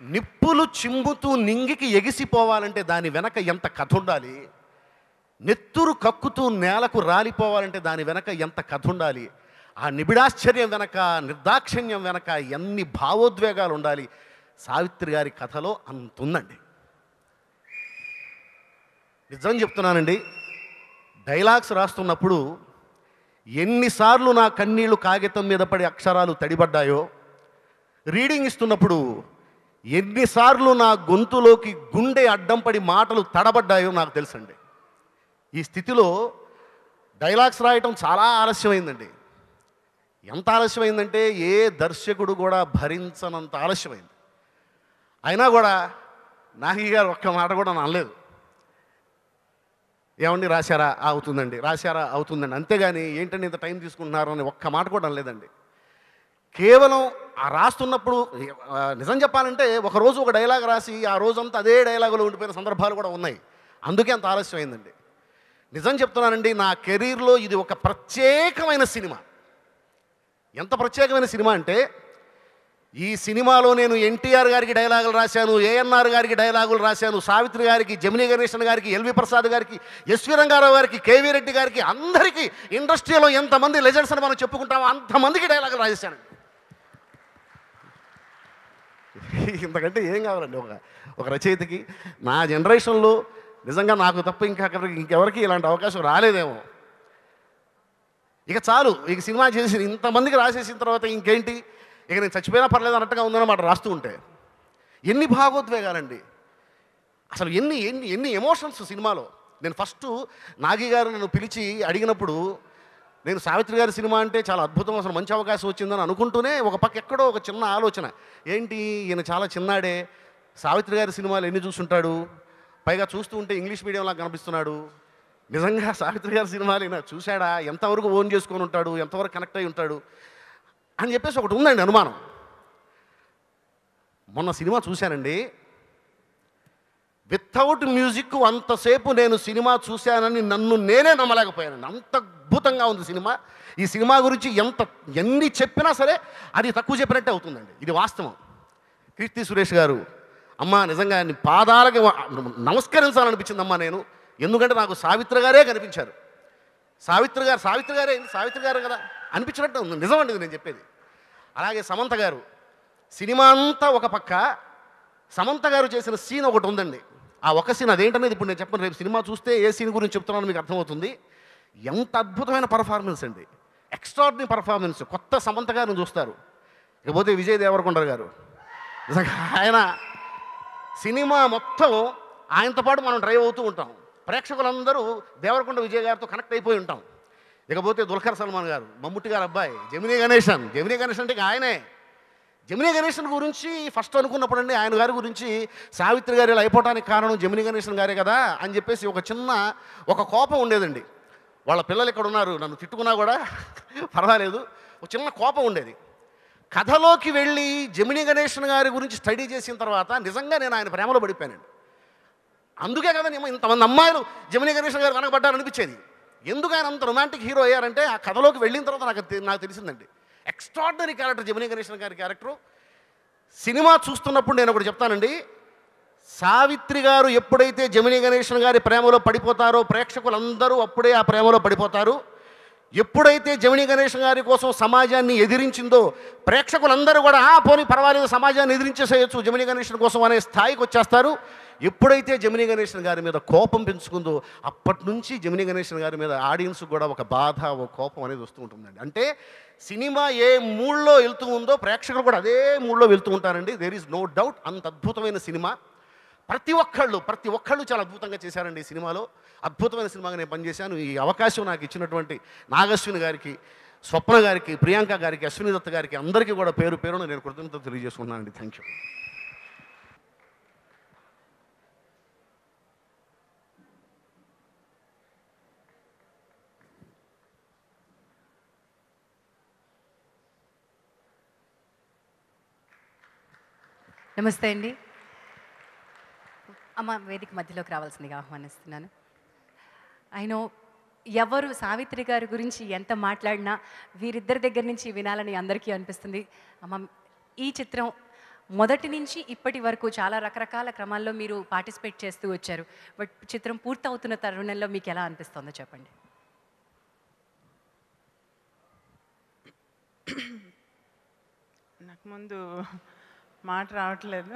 నిప్పులు చిమ్ముతూ నింగికి ఎగిసిపోవాలంటే దాని వెనక ఎంత కథ ఉండాలి, నెత్తురు కక్కుతూ నేలకు రాలిపోవాలంటే దాని వెనక ఎంత కథ ఉండాలి. ఆ నిబిడాశ్చర్యం వెనక, నిర్దాక్షిణ్యం వెనక ఎన్ని భావోద్వేగాలు ఉండాలి. సావిత్రి గారి కథలో అంత ఉందండి. నిజం చెప్తున్నానండి, డైలాగ్స్ రాస్తున్నప్పుడు ఎన్నిసార్లు నా కన్నీళ్లు కాగితం మీద పడి అక్షరాలు తడిబడ్డాయో, రీడింగ్ ఇస్తున్నప్పుడు ఎన్నిసార్లు నా గొంతులోకి గుండె అడ్డం పడి మాటలు తడబడ్డాయో నాకు తెలుసండి. ఈ స్థితిలో డైలాగ్స్ రాయటం చాలా ఆలస్యమైందండి. ఎంత ఆలస్యమైందంటే ఏ దర్శకుడు కూడా భరించనంత ఆలస్యమైంది. అయినా కూడా నాగి గారు ఒక్క మాట కూడా అనలేదు. ఏమండి రాశారా? అవుతుందండి. రాశారా? అవుతుందండి. అంతేగాని ఏంటండి ఇంత టైం తీసుకుంటున్నారు అని ఒక్క మాట కూడా అనలేదండి. కేవలం ఆ రాస్తున్నప్పుడు నిజం చెప్పాలంటే ఒకరోజు ఒక డైలాగ్ రాసి ఆ రోజంతా అదే డైలాగులో ఉండిపోయిన సందర్భాలు కూడా ఉన్నాయి. అందుకే అంత ఆలస్యం అయిందండి. నిజం చెప్తున్నానండి, నా కెరీర్లో ఇది ఒక ప్రత్యేకమైన సినిమా. ఎంత ప్రత్యేకమైన సినిమా అంటే, ఈ సినిమాలో నేను ఎన్టీఆర్ గారికి డైలాగులు రాశాను, ఏఎన్ఆర్ గారికి డైలాగులు రాశాను, సావిత్రి గారికి, జమినీ గణేశన్ గారికి, ఎల్వి ప్రసాద్ గారికి, ఎస్వి రంగారావు గారికి, కేవీ రెడ్డి గారికి, అందరికీ ఇండస్ట్రీలో ఎంతమంది లెజెండ్స్ అని మనం చెప్పుకుంటామో అంతమందికి డైలాగులు రాసేశాను. ఇంతకంటే ఏం కావాలండి ఒక రచయితకి. నా జనరేషన్లో నిజంగా నాకు తప్ప ఇంకెవరికి ఇలాంటి అవకాశం రాలేదేమో. ఇక చాలు, ఇక సినిమా చేసి ఇంతమందికి రాసేసిన తర్వాత ఇంకేంటి, ఇక నేను చచ్చిపోయినా పర్లేదు అన్నట్టుగా ఉందన్నమాట రాస్తూ ఉంటే. ఎన్ని భావోద్వేగాలండి అసలు, ఎన్ని ఎన్ని ఎన్ని ఎమోషన్స్ సినిమాలో. నేను ఫస్ట్ నాగి గారు నన్ను పిలిచి అడిగినప్పుడు నేను సావిత్రి గారి సినిమా అంటే చాలా అద్భుతం, అసలు మంచి అవకాశం వచ్చిందని అనుకుంటూనే ఒక పక్క ఎక్కడో ఒక చిన్న ఆలోచన, ఏంటి ఈయన చాలా చిన్నాడే, సావిత్రి గారి సినిమాలు ఎన్ని చూస్తుంటాడు, పైగా చూస్తూ ఉంటే ఇంగ్లీష్ మీడియంలా కనిపిస్తున్నాడు, నిజంగా సావిత్రి గారి సినిమాలు ఈయన చూశాడా, ఎంతవరకు ఓన్ చేసుకొని ఉంటాడు, ఎంతవరకు కనెక్ట్ అయి ఉంటాడు అని చెప్పేసి ఒకటి ఉందండి అనుమానం. మొన్న సినిమా చూశానండి, వితౌట్ మ్యూజిక్ అంతసేపు నేను సినిమా చూశానని నన్ను నేనే నమ్మలేకపోయానండి. అంత అద్భుతంగా ఉంది సినిమా. ఈ సినిమా గురించి ఎన్ని చెప్పినా సరే అది తక్కువ చెప్పినట్టే అవుతుందండి. ఇది వాస్తవం. కీర్తి సురేష్ గారు, అమ్మ నిజంగా నీ పాదాలకి నమస్కరించాలనిపించింది అమ్మా నేను. ఎందుకంటే నాకు సావిత్రి గారే కనిపించారు. సావిత్రి గారు కదా అనిపించినట్టు ఉంది. నిజమండి నేను చెప్పేది. అలాగే సమంత గారు, సినిమా అంతా ఒక పక్క, సమంత గారు చేసిన సీన్ ఒకటి ఉందండి. ఆ ఒక సీన్ అదేంటనేది ఇప్పుడు నేను చెప్పను, రేపు సినిమా చూస్తే ఏ సీన్ గురించి చెప్తున్నానో మీకు అర్థమవుతుంది. ఎంత అద్భుతమైన పర్ఫార్మెన్స్ అండి, ఎక్స్ట్రాడినరీ పర్ఫార్మెన్స్. కొత్త సమంత గారిని చూస్తారు. ఇకపోతే విజయ్ దేవరకొండ గారు, నిజంగా ఆయన సినిమా మొత్తం ఆయనతో పాటు మనం డ్రైవ్ అవుతూ ఉంటాం. ప్రేక్షకులందరూ దేవరకొండ విజయ్ గారితో కనెక్ట్ అయిపోయి ఉంటాం. ఇకపోతే దుల్కర్ సల్మాన్ గారు, మమ్ముట్టి గారు అబ్బాయి జమినీ గణేశన్ అంటే ఇక ఆయనే. జమినీ గణేశన్ గురించి ఫస్ట్ అనుకున్నప్పుడు అండి, ఆయన గారి గురించి సావిత్రి గారు ఇలా అయిపోవడానికి కారణం జమినీ గణేశన్ గారే కదా అని చెప్పేసి ఒక కోపం ఉండేదండి. వాళ్ళ పిల్లలు ఇక్కడ ఉన్నారు, నన్ను తిట్టుకున్నా కూడా పర్వాలేదు, ఒక చిన్న కోపం ఉండేది. కథలోకి వెళ్ళి జమినీ గణేశన్ గారి గురించి స్టడీ చేసిన తర్వాత నిజంగా నేను ఆయన ప్రేమలో పడిపోయానండి. అందుకే కదా నేను ఇంతమంది అమ్మాయిలు జమినీ గణేశన్ గారు వెనకబడ్డారు అనిపించేది. ఎందుకు ఆయన అంత రొమాంటిక్ హీరో అయ్యారంటే ఆ కథలోకి వెళ్ళిన తర్వాత నాకు తెలిసిందండి. ఎక్స్ట్రాడినరీ క్యారెక్టర్ జమినీ గణేశన్ గారి క్యారెక్టరు. సినిమా చూస్తున్నప్పుడు నేను ఒకటి చెప్తానండి, సావిత్రి గారు ఎప్పుడైతే జమినీ గణేశన్ గారి ప్రేమలో పడిపోతారో ప్రేక్షకులందరూ అప్పుడే ఆ ప్రేమలో పడిపోతారు. ఎప్పుడైతే జమినీ గణేశన్ గారి కోసం సమాజాన్ని ఎదిరించిందో ప్రేక్షకులందరూ కూడా పోనీ పర్వాలేదు సమాజాన్ని ఎదిరించేసేయచ్చు జమినీ గణేశన్ కోసం అనే స్థాయికి వచ్చేస్తారు. ఎప్పుడైతే జమినీ గణేశన్ గారి మీద కోపం పెంచుకుందో అప్పటి నుంచి జమినీ గణేశన్ గారి మీద ఆడియన్స్ కూడా ఒక బాధ, ఒక కోపం అనేది వస్తూ ఉంటుందండి. అంటే సినిమా ఏ మూడ్లో వెళ్తూ ఉందో ప్రేక్షకులు కూడా అదే మూడ్లో వెళ్తూ ఉంటారండి. There is no doubt. అంత అద్భుతమైన సినిమా. ప్రతి ఒక్కళ్ళు చాలా అద్భుతంగా చేశారండి ఈ సినిమాలో. అద్భుతమైన సినిమాగా నేను పనిచేశాను. ఈ అవకాశం నాకు ఇచ్చినటువంటి నాగశ్విని గారికి, స్వప్న గారికి, ప్రియాంక గారికి, అశ్విని దత్ గారికి అందరికీ కూడా పేరు పేరున నేను కృతజ్ఞతలు తెలియజేసుకున్నానండి. Thank you. నమస్తే అండి. అమ్మ వేదిక మధ్యలోకి రావాల్సిందిగా ఆహ్వానిస్తున్నాను. అయినో ఎవరు సావిత్రి గారి గురించి ఎంత మాట్లాడినా వీరిద్దరి దగ్గర నుంచి వినాలని అందరికీ అనిపిస్తుంది. అమ్మ ఈ చిత్రం మొదటి నుంచి ఇప్పటి వరకు చాలా రకరకాల క్రమాల్లో మీరు పార్టిసిపేట్ చేస్తూ వచ్చారు. బట్ చిత్రం పూర్తవుతున్న తరుణంలో మీకు ఎలా అనిపిస్తుందో చెప్పండి. నాకు ముందు మాట రావట్లేదు.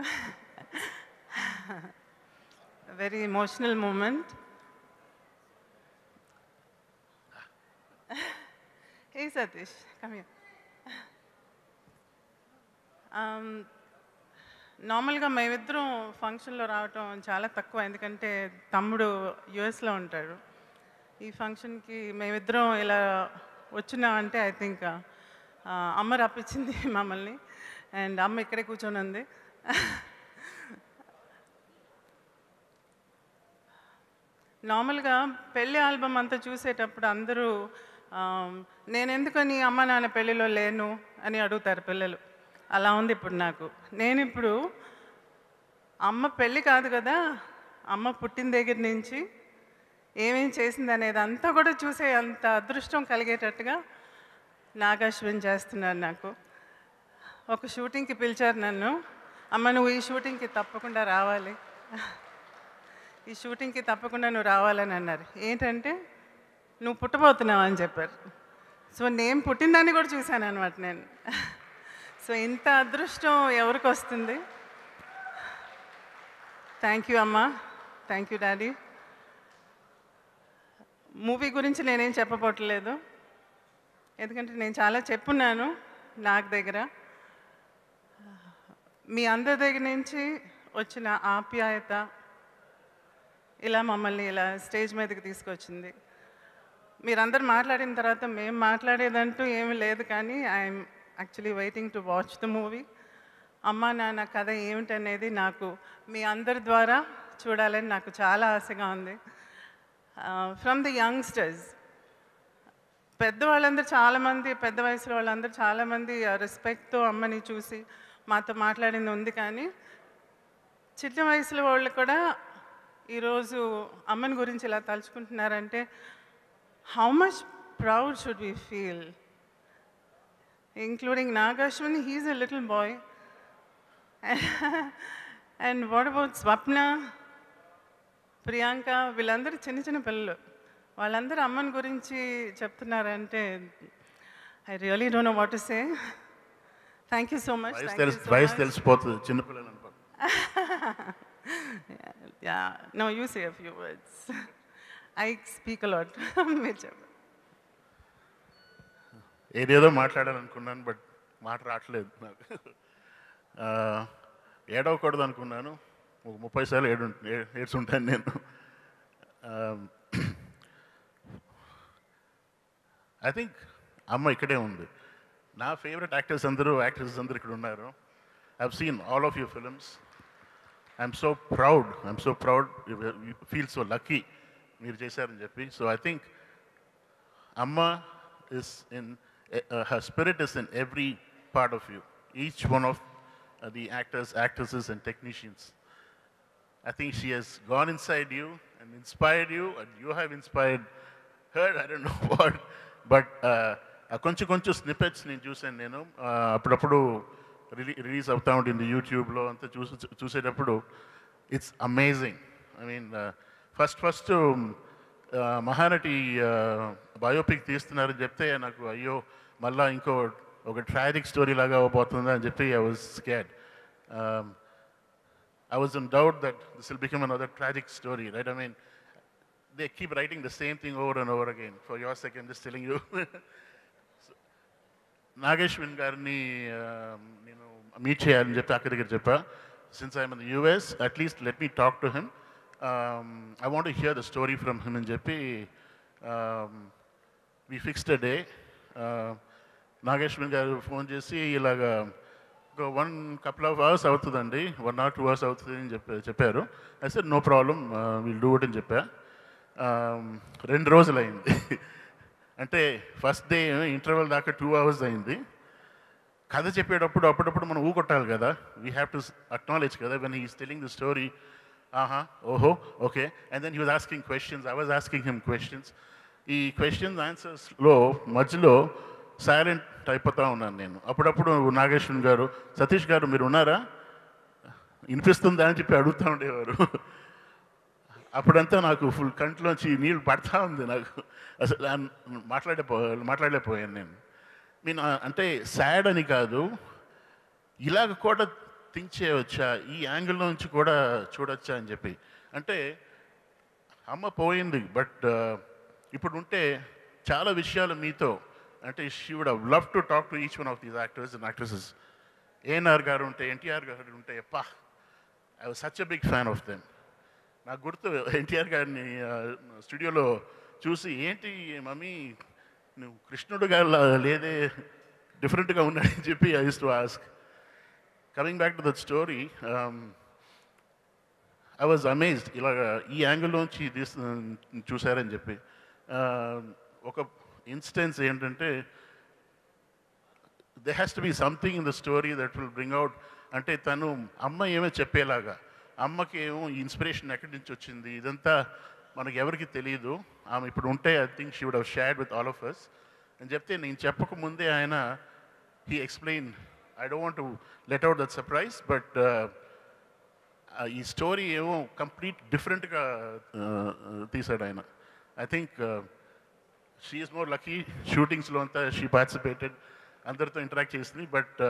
Very emotional moment. Hey Satish, come here. నార్మల్గా మేమిద్దరం ఫంక్షన్లో రావటం చాలా తక్కువ, ఎందుకంటే తమ్ముడు యుఎస్లో ఉంటాడు. ఈ ఫంక్షన్కి మేమిద్దరం ఇలా వచ్చినామంటే ఐ థింక్ అమ్మ రప్పించింది మమ్మల్ని, అండ్ అమ్మ ఇక్కడే కూర్చొని ఉంది. నార్మల్గా పెళ్ళి ఆల్బమ్ అంతా చూసేటప్పుడు అందరూ నేను ఎందుకని అమ్మ నాన్న పెళ్ళిలో లేను అని అడుగుతారు పిల్లలు. అలా ఉంది ఇప్పుడు నాకు. నేను ఇప్పుడు అమ్మ పెళ్ళి కాదు కదా, అమ్మ పుట్టిన దగ్గర నుంచి ఏమేం చేసింది అనేది అంతా కూడా చూసే అంత అదృష్టం కలిగేటట్టుగా నాగాశ్విన్ చేస్తున్నారు నాకు. ఒక షూటింగ్కి పిలిచారు నన్ను, అమ్మ నువ్వు ఈ షూటింగ్కి తప్పకుండా రావాలి, ఈ షూటింగ్కి తప్పకుండా నువ్వు రావాలని అన్నారు. ఏంటంటే నువ్వు పుట్టబోతున్నావు అని చెప్పారు. సో నేను పుట్టిందాన్ని కూడా చూశాను అనమాట నేను. సో ఇంత అదృష్టం ఎవరికి వస్తుంది? థ్యాంక్ యూ అమ్మ, థ్యాంక్ యూ డాడీ. మూవీ గురించి నేనేం చెప్పబోట్లేదు, ఎందుకంటే నేను చాలా చెప్పున్నాను నాకు దగ్గర. మీ అందరి దగ్గర నుంచి వచ్చిన ఆప్యాయత ఇలా మమ్మల్ని ఇలా స్టేజ్ మీదకి తీసుకొచ్చింది. మీరందరూ మాట్లాడిన తర్వాత మేము మాట్లాడేదంటూ ఏమీ లేదు, కానీ I'm actually waiting to watch the movie. అమ్మ నాన్న కథ ఏమిటనేది నాకు మీ అందరి ద్వారా చూడాలని నాకు చాలా ఆశగా ఉంది. ఫ్రమ్ ది యంగ్స్టర్స్, పెద్దవాళ్ళందరూ చాలామంది, పెద్ద వయసులో వాళ్ళందరూ చాలామంది రెస్పెక్ట్తో అమ్మని చూసి మాతో మాట్లాడింది ఉంది, కానీ చిన్న వయసులో వాళ్ళు కూడా ఈరోజు అమ్మని గురించి ఇలా తలుచుకుంటున్నారంటే how much proud should we feel, including Nag Ashwin, he's a little boy. And what about Swapna, Priyanka, వీళ్ళందరూ చిన్న చిన్న పిల్లలు, వాళ్ళందరూ అమ్మని గురించి చెప్తున్నారంటే I really don't know what to say. Thank you so much. వయసు తెలిసిపోతుంది చిన్నపిల్లలు అనుకో. Yeah, no, you say a few words. I speak a lot. మీరు చెప్పండి. ఏదేదో మాట్లాడాలనుకున్నాను, బట్ మాట రావట్లేదు నాకు. ఏడవకూడదు అనుకున్నాను, 30 సార్లు ఏడ్చుంటాను నేను. ఐ థింక్ అమ్మ ఇక్కడే ఉంది. నా ఫేవరెట్ యాక్టర్స్ అందరూ ఇక్కడ ఉన్నారు. I have seen all of your films. I'm so proud, you feel so lucky మీరు చేశారని చెప్పి. సో ఐ థింక్ అమ్మ is in, her spirit is in every part of you, each one of the actors, actresses and technicians. I think she has gone inside you and inspired you, and you have inspired her. I don't know what, but కొంచెం snippets నేను చూసాను. నేను అప్పుడప్పుడు release అవుతా ఉంటుంది యూట్యూబ్లో అంతా చూసేటప్పుడు. It's amazing. I mean first Mahanati biopic తీస్తున్నారని చెప్తే నాకు అయ్యో మళ్ళా ఒక ట్రాజిక్ స్టోరీ లాగా అవ్వబోతుందా అని చెప్పి I was scared. I was in doubt that this will become another tragic story, right? I mean, they keep writing the same thing over and over again. For your sake, I'm just telling you. Nageshwin garni nenu meet cheyalani cheppi akkadi దగ్గర చెప్పా. Since I'm in the US, at least let me talk to him. I want to hear the story from him అని చెప్పి we fixed a day. Nag Ashwin గారు phone చేసి ఇలాగా ఒక couple of hours అవుతుందండి, 1 or 2 hours అవుతుంది అని చెప్పారు. I said no problem, we'll do it అని చెప్పా. 2 రోజులు అయింది. అంటే ఫస్ట్ డే ఇంటర్వెల్ దాకా 2 hours అయింది. కథ చెప్పేటప్పుడు అప్పుడప్పుడు మనం ఊకొట్టాలి కదా, వీ హ్యావ్ టు అక్నాలెడ్జ్ కదా when he's telling the story. ఓహో okay. And then he was asking questions, I was asking him questions. ఈ క్వశ్చన్స్ ఆన్సర్స్లో మధ్యలో సైలెంట్ అయిపోతూ ఉన్నాను నేను. అప్పుడప్పుడు నాగేశ్వన్ గారు, సతీష్ గారు మీరు ఉన్నారా, వినిపిస్తుందా అని చెప్పి అడుగుతూ ఉండేవారు. అప్పుడంతా నాకు ఫుల్ కంట్లోంచి నీళ్ళు పడతా ఉంది. నాకు అసలు మాట్లాడలేకపోయాను నేను. మీన్ అంటే సాడ్ అని కాదు, ఇలాగ కూడా థింక్ చేయవచ్చా, ఈ యాంగిల్ నుంచి కూడా చూడొచ్చా అని చెప్పి. అంటే అమ్మ పోయింది, బట్ ఇప్పుడు ఉంటే చాలా విషయాలు మీతో, అంటే she would have love to talk to each one of these actors and actresses. ANR garu ఉంటే, ఎన్టీఆర్ గారు ఉంటే, అప్పా I was such a big fan of them. నాకు గుర్తు ఎన్టీఆర్ గారిని స్టూడియోలో చూసి, ఏంటి మమ్మీ నువ్వు కృష్ణుడు గారు లేదే, డిఫరెంట్గా ఉన్నాడని చెప్పి I use to ask. Coming back to that story, I was amazed ఇలాగ ఈ యాంగిల్లోంచి చూశారని చెప్పి. ఒక ఇన్స్టెన్స్ ఏంటంటే, they has to be something in the story that will bring out. అంటే తను అమ్మ ఏమో చెప్పేలాగా, అమ్మకి ఏమో ఇన్స్పిరేషన్ ఎక్కడి నుంచి వచ్చింది ఇదంతా మనకి ఎవరికి తెలియదు. ఆమె ఇప్పుడు ఉంటే I think she would have shared with all of us అని చెప్తే, నేను చెప్పకముందే ఆయన he explain. I don't want to let out that surprise, but ఈ స్టోరీ ఏమో కంప్లీట్ డిఫరెంట్గా తీశాడు ఆయన. I think she is more lucky. షూటింగ్స్లో అంతా షీ పార్టిసిపేటెడ్, అందరితో ఇంటరాక్ట్ చేసింది, but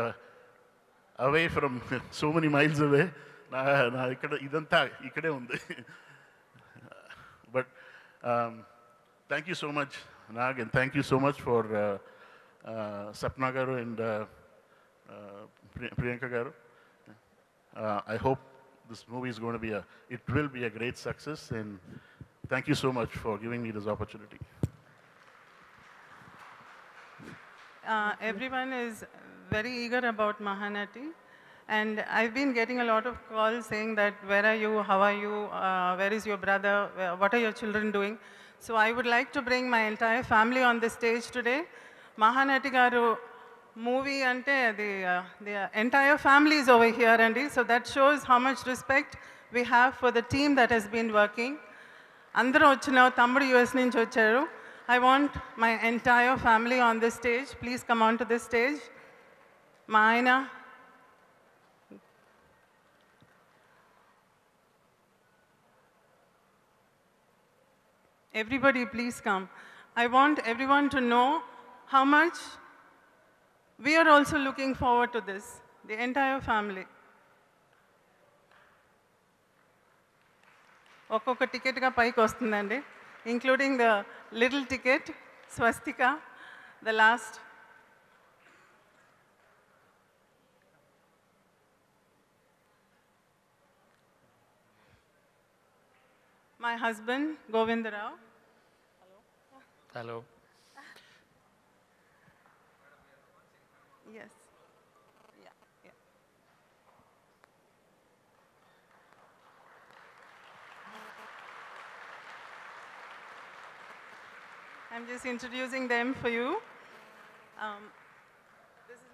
away from so many miles away నా ఇక్కడ ఇదంతా ఇక్కడే ఉంది. But thank you so much Nag, and thank you so much for Sapna గారు అండ్ ప్రియాంక గారు. I hope this movie is going to be it will be a great success, and thank you so much for giving me this opportunity. Everyone is very eager about Mahanati, and I've been getting a lot of calls saying that, where are you, how are you, where is your brother, what are your children doing? So I would like to bring my entire family on the stage today. Mahanati garu movie ante the entire family is over here, and so that shows how much respect we have for the team that has been working. Andaru vachina tammudu US nunchi vacharu. I want my entire family on this stage. Please come on to this stage. Ma ayana, everybody please come. I want everyone to know how much we are also looking forward to this, the entire family. ఒక్కొక్క టికెట్గా పైకి వస్తుందండి, including the little ticket, Swastika, the last. My husband, Govindarao. Hello. Yes. Yeah, yeah. I'm just introducing them for you. This is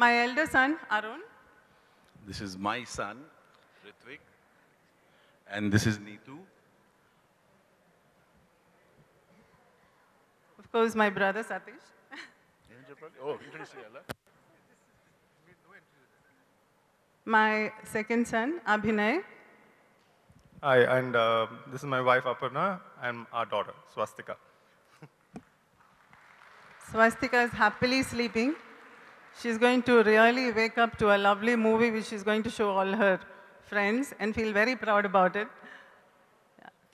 my elder son, Arun. This is my son, Ritvik. And this is Neetu. Of course, my brother, Satish. Oh, introduce yalla. My second son, Abhinay. Hi, and this is my wife Aparna and our daughter Swastika. Swastika is happily sleeping. She's going to really wake up to a lovely movie which she's going to show all her friends and feel very proud about it.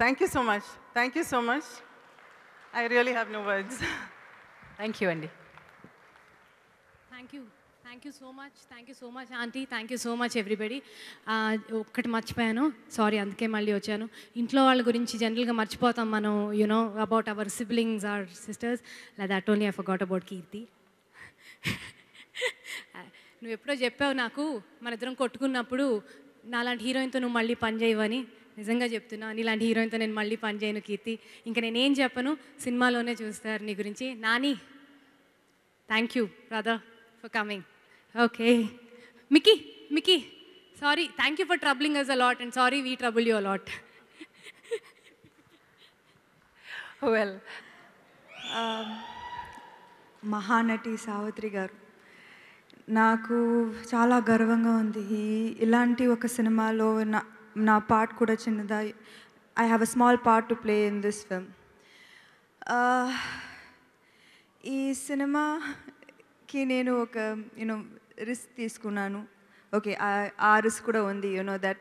Thank you so much. Thank you so much. I really have no words. Thank you, Andy. Thank you so much aunty, thank you so much everybody. ఒక్కటి మర్చిపోయాను, sorry, అందుకే మళ్ళీ వచ్చాను. ఇంట్లో వాళ్ళ గురించి జనరల్గా మర్చిపోతాం మనం, you know, about our siblings, our sisters. That only I forgot about Keerthi. నువ్వు ఎప్పుడో చెప్పావు నాకు, మన ఇద్దరం కొట్టుకున్నప్పుడు, నాలాంటి హీరోయిన్తో నువ్వు మళ్ళీ పని చేయవని. నిజంగా చెప్తున్నా, నీలాంటి హీరోయిన్తో నేను మళ్ళీ పని చేయను కీర్తి. ఇంకా నేనేం చెప్పను, సినిమాలోనే చూస్తారు నీ గురించి. Nani, thank you brother for coming. Okay, Mickey, sorry, thank you for troubling us a lot, and sorry we trouble you a lot. Well, Mahanati Savitri garu, నాకు చాలా గర్వంగా ఉంది. ఇలాంటి ఒక సినిమాలో నా పార్ట్ కూడా చిన్నదా. I have a small part to play in this film. ఈ సినిమాకి నేను ఒక రిస్క్ తీసుకున్నాను. ఓకే, ఆ రిస్క్ కూడా ఉంది, that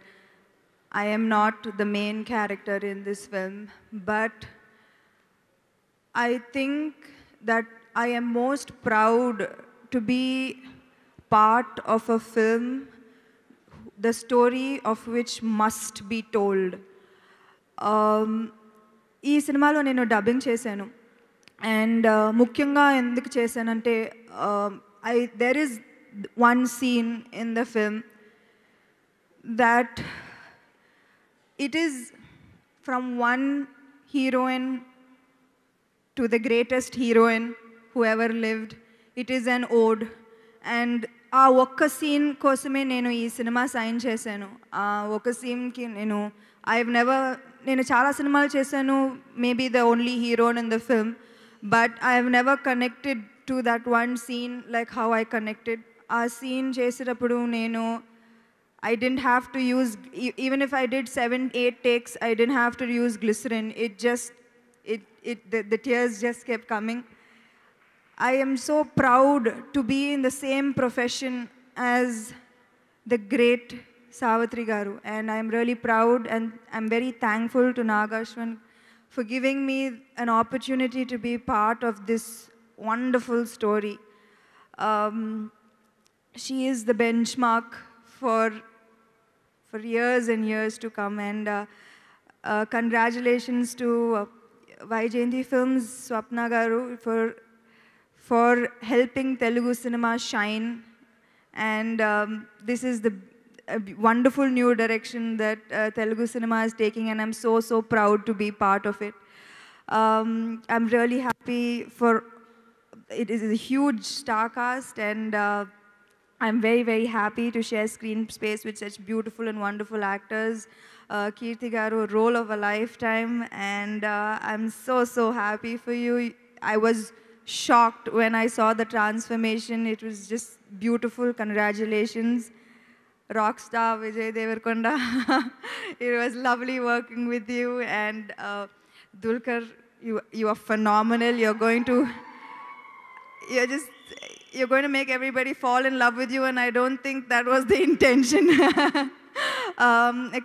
I am not the main character in this film, but I think that I am most proud to be part of a film, the story of which must be told. ఈ సినిమాలో నేను dubbing చేశాను. And ముఖ్యంగా ఎందుకు చేశానంటే there is one scene in the film that it is from one heroine to the greatest heroine who ever lived. It is an ode. And ఆ ఒక్క scene కోసమే నేను ఈ సినిమా సైన్ చేశాను. ఆ ఒక సీన్కి నేను చాలా సినిమాలు చేశాను, maybe the only heroine in the film, but I have never connected to that one scene like how I connected. ఆ సీన్ చేసేటప్పుడు నేను I didn't have to use, even if I did 7-8 takes, I didn't have to use glycerin. The tears just kept coming. I am so proud to be in the same profession as the great Savitri Garu, and I am really proud and I'm very thankful to Nagashwan for giving me an opportunity to be part of this wonderful story. She is the benchmark for years and years to come, and congratulations to Vaijayanti Films, Swapna Garu, for helping Telugu cinema shine, and this is the wonderful new direction that Telugu cinema is taking, and I'm so proud to be part of it. I'm really happy for it. Is a huge star cast, and I'm very happy to share screen space with such beautiful and wonderful actors. Kirti Garu, role of a lifetime, and I'm so happy for you. I was shocked when I saw the transformation. It was just beautiful. Congratulations, rockstar Vijay Devarkonda. It was lovely working with you, and Dulquer, you are phenomenal. You're going to make everybody fall in love with you, and I don't think that was the intention.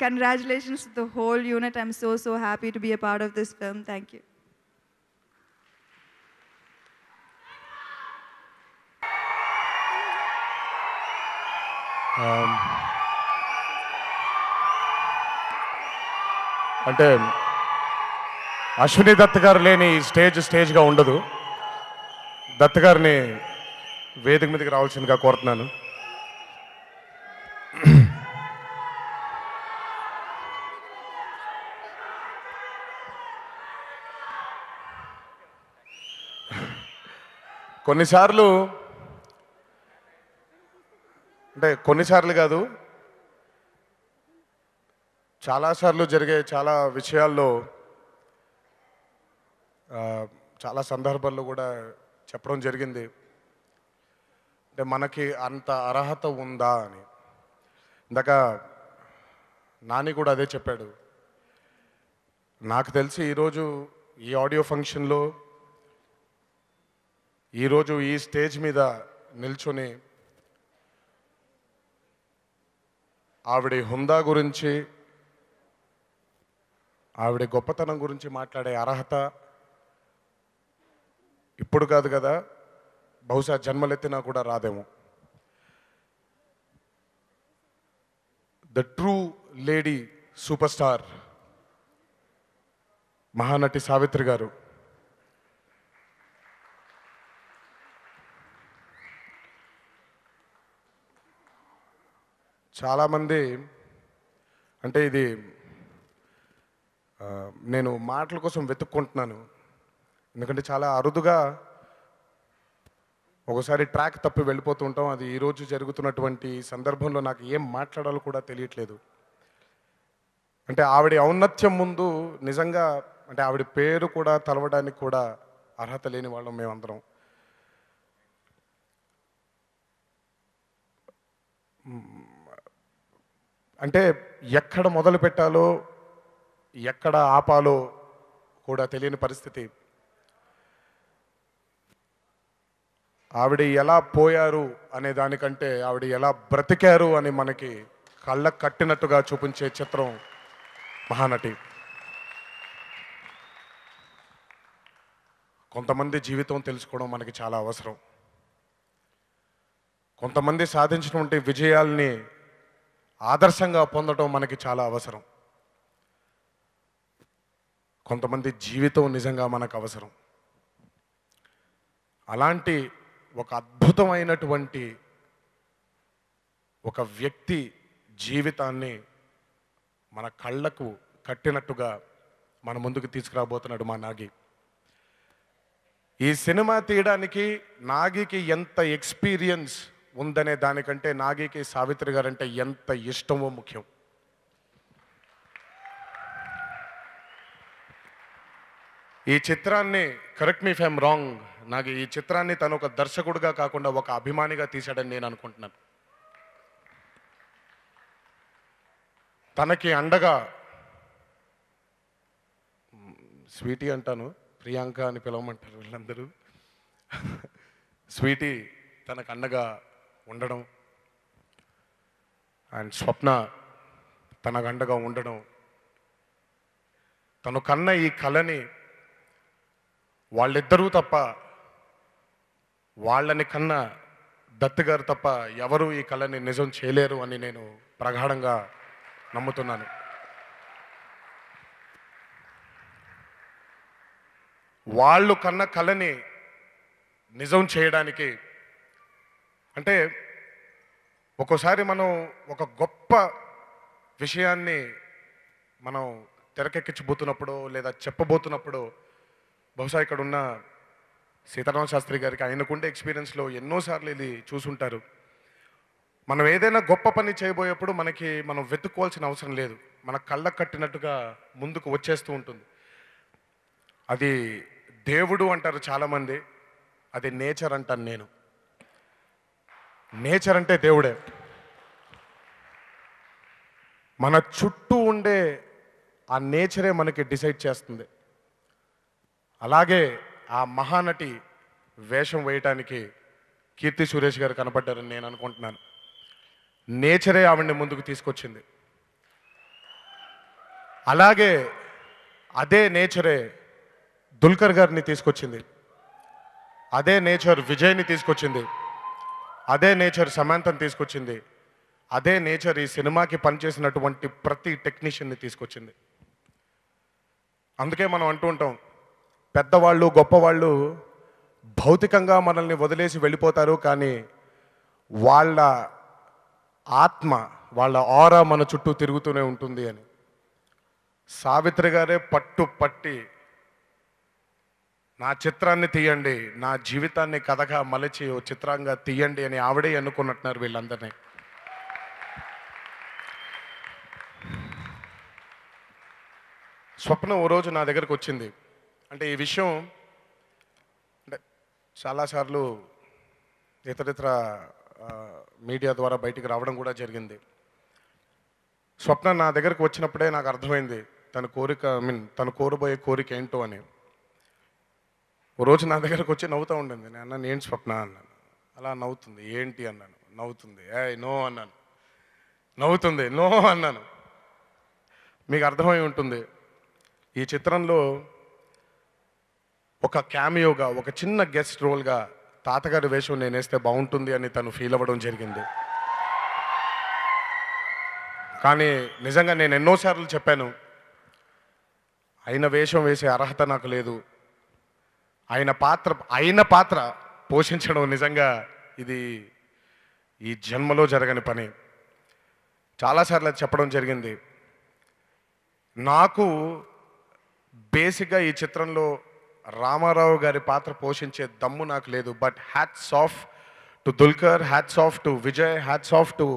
Congratulations to the whole unit. I'm so happy to be a part of this film. Thank you. అంటే అశ్విని దత్ గారు లేని స్టేజ్గా ఉండదు. దత్ గారిని వేదిక మీదకి రావాల్సిందిగా కోరుతున్నాను. కొన్నిసార్లు కాదు, చాలాసార్లు జరిగే చాలా విషయాల్లో చాలా సందర్భాల్లో కూడా చెప్పడం జరిగింది, అంటే మనకి అంత అర్హత ఉందా అని. ఇందాక నాని కూడా అదే చెప్పాడు. నాకు తెలిసి ఈరోజు ఈ ఆడియో ఫంక్షన్లో ఈరోజు ఈ స్టేజ్ మీద నిల్చొని ఆవిడ హుందా గురించి, ఆవిడ గొప్పతనం గురించి మాట్లాడే అర్హత ఇప్పుడు కాదు కదా, బహుశా జన్మలెత్తినా కూడా రాదేమో. The true lady super star Mahanati Savitri గారు. చాలామంది అంటే ఇది నేను మాటల కోసం వెతుక్కుంటున్నాను, ఎందుకంటే చాలా అరుదుగా ఒకసారి ట్రాక్ తప్పి వెళ్ళిపోతూ ఉంటాం. అది ఈరోజు జరుగుతున్నటువంటి సందర్భంలో నాకు ఏం మాట్లాడాలో కూడా తెలియట్లేదు. అంటే ఆవిడ ఔన్నత్యం ముందు నిజంగా అంటే ఆవిడ పేరు కూడా తలవడానికి కూడా అర్హత లేని వాళ్ళం మేమందరం. అంటే ఎక్కడ మొదలు పెట్టాలో ఎక్కడ ఆపాలో కూడా తెలియని పరిస్థితి. ఆవిడ ఎలా పోయారు అనే దానికంటే ఆవిడ ఎలా బ్రతికారు అని మనకి కళ్ళకు కట్టినట్టుగా చూపించే చిత్రం మహానటి. కొంతమంది జీవితం తెలుసుకోవడం మనకి చాలా అవసరం. కొంతమంది సాధించినటువంటి విజయాల్ని ఆదర్శంగా పొందడం మనకి చాలా అవసరం. కొంతమంది జీవితం నిజంగా మనకు అవసరం. అలాంటి ఒక అద్భుతమైనటువంటి ఒక వ్యక్తి జీవితాన్ని మన కళ్ళకు కట్టినట్టుగా మన ముందుకు తీసుకురాబోతున్నాడు మా నాగి. ఈ సినిమా తీయడానికి నాగికి ఎంత ఎక్స్పీరియన్స్ ఉందనే దానికంటే నాగికి సావిత్రి గారు అంటే ఎంత ఇష్టమో ముఖ్యం. ఈ చిత్రాన్ని, correct me if I'm wrong, నాకు ఈ చిత్రాన్ని తను ఒక దర్శకుడిగా కాకుండా ఒక అభిమానిగా తీశాడని నేను అనుకుంటున్నాను. తనకి అండగా, స్వీటీ అంటాను, ప్రియాంక అని పిలవమంటారు వీళ్ళందరూ, స్వీటీ తనకు అండగా ఉండడం, అండ్ స్వప్న తనకు అండగా ఉండడం, తను కన్న ఈ కళని వాళ్ళిద్దరూ తప్ప, వాళ్ళని కన్న దత్ గారు తప్ప ఎవరు ఈ కళని నిజం చేయలేరు అని నేను ప్రగాఢంగా నమ్ముతున్నాను. వాళ్ళు కన్న కళని నిజం చేయడానికి, అంటే ఒక్కోసారి మనం ఒక గొప్ప విషయాన్ని మనం తెరకెక్కించబోతున్నప్పుడు లేదా చెప్పబోతున్నప్పుడు, బహుశా ఇక్కడ ఉన్న సీతారామ శాస్త్రి గారికి ఆయనకుండే ఎక్స్పీరియన్స్లో ఎన్నోసార్లు ఇది చూసుంటారు. మనం ఏదైనా గొప్ప పని చేయబోయేప్పుడు మనం వెతుక్కోవాల్సిన అవసరం లేదు, మన కళ్ళకు కట్టినట్టుగా ముందుకు వచ్చేస్తూ ఉంటుంది. అది దేవుడు అంటారు చాలామంది, అది నేచర్ అంటాను నేను. నేచర్ అంటే దేవుడే. మన చుట్టూ ఉండే ఆ నేచరే మనకి డిసైడ్ చేస్తుంది. అలాగే ఆ మహానటి వేషం వేయటానికి కీర్తి సురేష్ గారు కనపడ్డారని నేను అనుకుంటున్నాను. నేచరే ఆవిడ్ని ముందుకు తీసుకొచ్చింది. అలాగే అదే నేచరే దుల్కర్ గారిని తీసుకొచ్చింది, అదే నేచర్ విజయ్ని తీసుకొచ్చింది, అదే నేచర్ సమాంతని తీసుకొచ్చింది, అదే నేచర్ ఈ సినిమాకి పనిచేసినటువంటి ప్రతి టెక్నీషియన్ని తీసుకొచ్చింది. అందుకే మనం అంటూ ఉంటాం, పెద్దవాళ్ళు గొప్పవాళ్ళు భౌతికంగా మనల్ని వదిలేసి వెళ్ళిపోతారు, కానీ వాళ్ళ ఆత్మ, వాళ్ళ ఆరా మన చుట్టూ తిరుగుతూనే ఉంటుంది అని. సావిత్రి గారే పట్టి నా చిత్రాన్ని తీయండి, నా జీవితాన్ని కథగా మలిచి ఓ చిత్రంగా తీయండి అని ఆవిడే ఎన్నుకున్నట్టున్నారు వీళ్ళందరినీ. స్వప్న ఓ రోజు నా దగ్గరకు వచ్చింది. అంటే ఈ విషయం అంటే చాలాసార్లు ఇతరితర మీడియా ద్వారా బయటికి రావడం కూడా జరిగింది. స్వప్న నా దగ్గరకు వచ్చినప్పుడే నాకు అర్థమైంది తన కోరిక, తను కోరబోయే కోరిక ఏంటో అని. ఓ రోజు నా దగ్గరకు వచ్చి నవ్వుతూ ఉండింది. నేను అన్నాను, ఏంటి స్వప్న అన్నాను. అలా నవ్వుతుంది. ఏంటి అన్నాను. నవ్వుతుంది. నో అన్నాను. నవ్వుతుంది. నో అన్నాను. మీకు అర్థమై ఉంటుంది, ఈ చిత్రంలో ఒక క్యామియోగా, ఒక చిన్న గెస్ట్ రోల్గా తాతగారి వేషం నేను వేస్తే బాగుంటుంది అని తను ఫీల్ అవ్వడం జరిగింది. కానీ నిజంగా నేను ఎన్నోసార్లు చెప్పాను, ఆయన వేషం వేసే అర్హత నాకు లేదు, ఆయన పాత్ర పోషించడం నిజంగా ఇది ఈ జన్మలో జరగని పని. చాలాసార్లు అది చెప్పడం జరిగింది. నాకు బేసిక్గా ఈ చిత్రంలో రామారావు గారి పాత్ర పోషించే దమ్ము నాకు లేదు. But hats off to Dulquer, hats off to Vijay, hats off to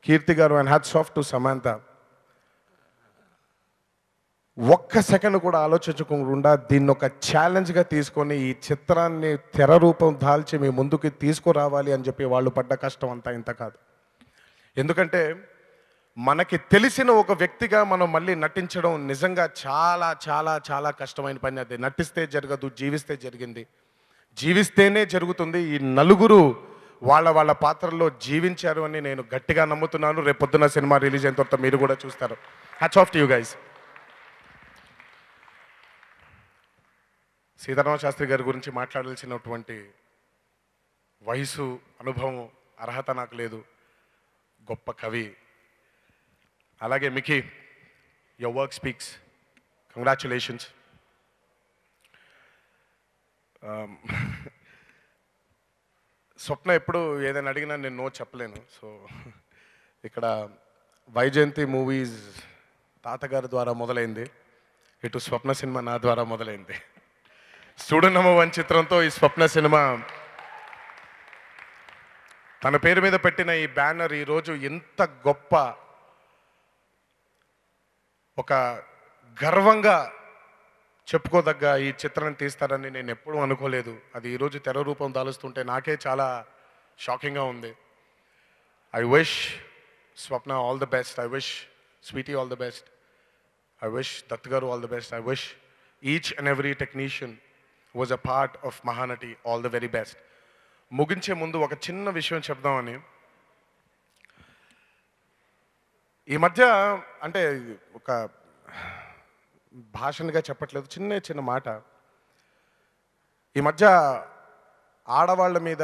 Keerthi garu and hats off to Samantha. ఒక్క సెకండ్ కూడా ఆలోచించకుండా దీన్ని ఒక ఛాలెంజ్గా తీసుకొని ఈ చిత్రాన్ని తెర రూపం దాల్చి మీ ముందుకు తీసుకురావాలి అని చెప్పి వాళ్ళు పడ్డ కష్టం అంతా ఇంత కాదు. ఎందుకంటే మనకి తెలిసిన ఒక వ్యక్తిగా మనం మళ్ళీ నటించడం నిజంగా చాలా చాలా చాలా కష్టమైన పని. అది నటిస్తే జరగదు, జీవిస్తే జరిగింది. జీవిస్తేనే జరుగుతుంది. ఈ నలుగురు వాళ్ళ వాళ్ళ పాత్రల్లో జీవించారు అని నేను గట్టిగా నమ్ముతున్నాను. రేపు పొద్దున్న సినిమా రిలీజ్ అయిన తర్వాత మీరు కూడా చూస్తారు. Hats off to you guys. Seetharama Sastry గారి గురించి మాట్లాడాల్సినటువంటి వయసు, అనుభవం, అర్హత నాకు లేదు. గొప్ప కవి. అలాగే Mickey, your work speaks. Congratulations. Swapna ఎప్పుడు ఏదైనా అడిగినా నేను నో చెప్పలేను. సో ఇక్కడ వైజయంతి మూవీస్ తాతగారి ద్వారా మొదలైంది, ఇటు స్వప్న సినిమా నా ద్వారా మొదలైంది. స్టూడెంట్ నెంబర్ 1 చిత్రంతో ఈ స్వప్న సినిమా తన పేరు మీద పెట్టిన ఈ బ్యానర్ ఈరోజు ఎంత గొప్ప ఒక గర్వంగా చెప్పుకోదగ్గ ఈ చిత్రాన్ని తీస్తారని నేను ఎప్పుడూ అనుకోలేదు. అది ఈరోజు తెర రూపం దాలుస్తుంటే నాకే చాలా షాకింగ్గా ఉంది. I wish Swapna all the best. I wish sweetie all the best. I wish Dutt garu all the best. I wish each and every technician was a part of Mahanati all the very best. ముగించే ముందు ఒక చిన్న విషయం చెప్దామని, ఈ మధ్య అంటే ఒక భాషణగా చెప్పట్లేదు, చిన్న మాట. ఈ మధ్య ఆడవాళ్ళ మీద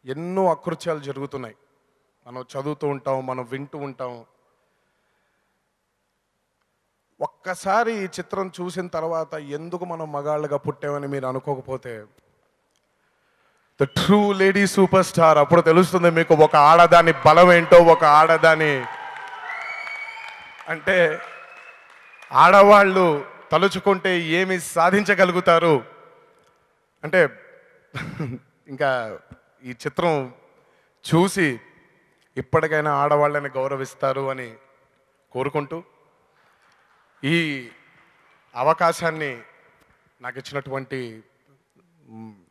ఎన్నో అకృత్యాలు జరుగుతున్నాయి. మనం చదువుతూ ఉంటాం, మనం వింటూ ఉంటాం. ఒక్కసారి ఈ చిత్రం చూసిన తర్వాత ఎందుకు మనం మగాళ్ళగా పుట్టామని మీరు అనుకోకపోతే, the true lady super star అప్పుడు తెలుస్తుంది మీకు ఒక ఆడదాని బలం ఏంటో. ఒక ఆడదాని అంటే ఆడవాళ్ళు తలుచుకుంటే ఏమి సాధించగలుగుతారు అంటే ఇంకా ఈ చిత్రం చూసి ఇప్పటికైనా ఆడవాళ్ళని గౌరవిస్తారు అని కోరుకుంటూ ఈ అవకాశాన్ని నాకు ఇచ్చినటువంటి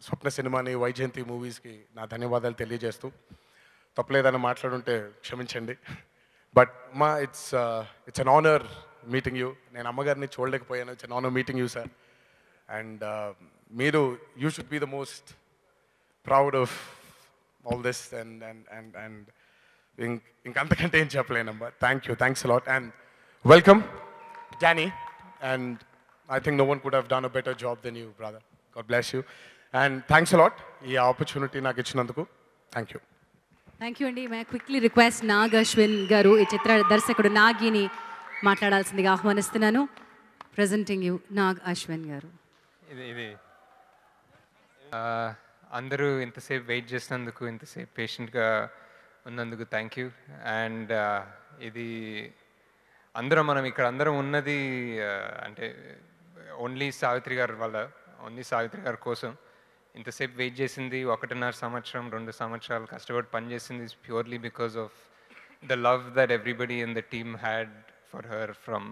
స్వప్న సినిమాని, వైజయంతి మూవీస్కి నా ధన్యవాదాలు తెలియజేస్తూ, తప్పలేదని మాట్లాడుంటే క్షమించండి. But it's an honour meeting you. నేను అమ్మగారిని చూడలేకపోయాను. It's an honour meeting you sir. And మీరు you should be the most proud of all this. And ఇంకంతకంటే ఏం చెప్పలేనమ్మా. Thanks a lot and welcome Danny, and I think no one could have done a better job than you, brother. God bless you. And thanks a lot. ఈ opportunity నాకు ఇచ్చినందుకు thank you. Thank you అండి. మే quickly request Nag Ashwin గారు, ఈ చిత్ర దర్శకుడు నాగిని మాట్లాడాల్సిందిగా ఆహ్వానిస్తున్నాను. Presenting you Nag Ashwin గారు. ఇది అందరూ ఇంతసేపు వెయిట్ చేసినందుకు, ఇంతసేపు పేషెంట్గా ఉన్నందుకు థ్యాంక్ యూ. అండ్ ఇది అందరం మనం ఇక్కడ అందరం ఉన్నది అంటే ఓన్లీ సావిత్రి గారి వల్ల, ఓన్లీ సావిత్రి గారి కోసం ఇంతసేపు వెయిట్ చేసింది. 1.5 సంవత్సరం 2 సంవత్సరాలు కష్టపడి పనిచేసింది purely because of the love that everybody in the team had for her. From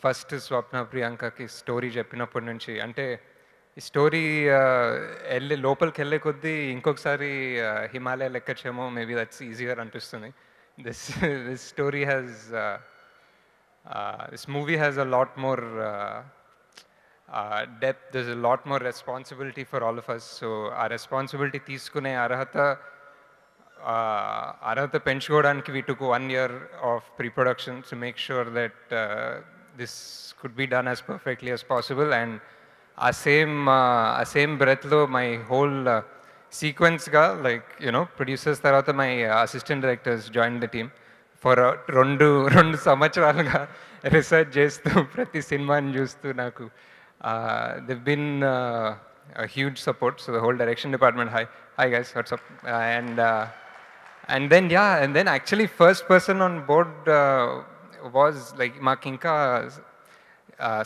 first Swapna ప్రియాంకకి స్టోరీ చెప్పినప్పటి నుంచి, అంటే ఈ స్టోరీ లోపలికి వెళ్ళే కొద్దీ ఇంకొకసారి హిమాలయాలు ఎక్కచ్చేమో, మేబీ దట్స్ ఈజియర్ అనిపిస్తుంది. This story has this movie has a lot more depth. There's a lot more responsibility for all of us. So our responsibility తీసుకునే అర్హత పెంచుకోవడానికి we took 1 year of pre-production to make sure that this could be done as perfectly as possible. And a same breath lo my whole sequence ga, like producers tarvata my assistant directors joined the team for 2 సంవత్సరాలుగా research చేస్తూ ప్రతి సినిమాని చూస్తూ నాకు they've been huge support. So the whole direction department, hi guys, what's up. And then actually first person on board was like, మాకు ఇంకా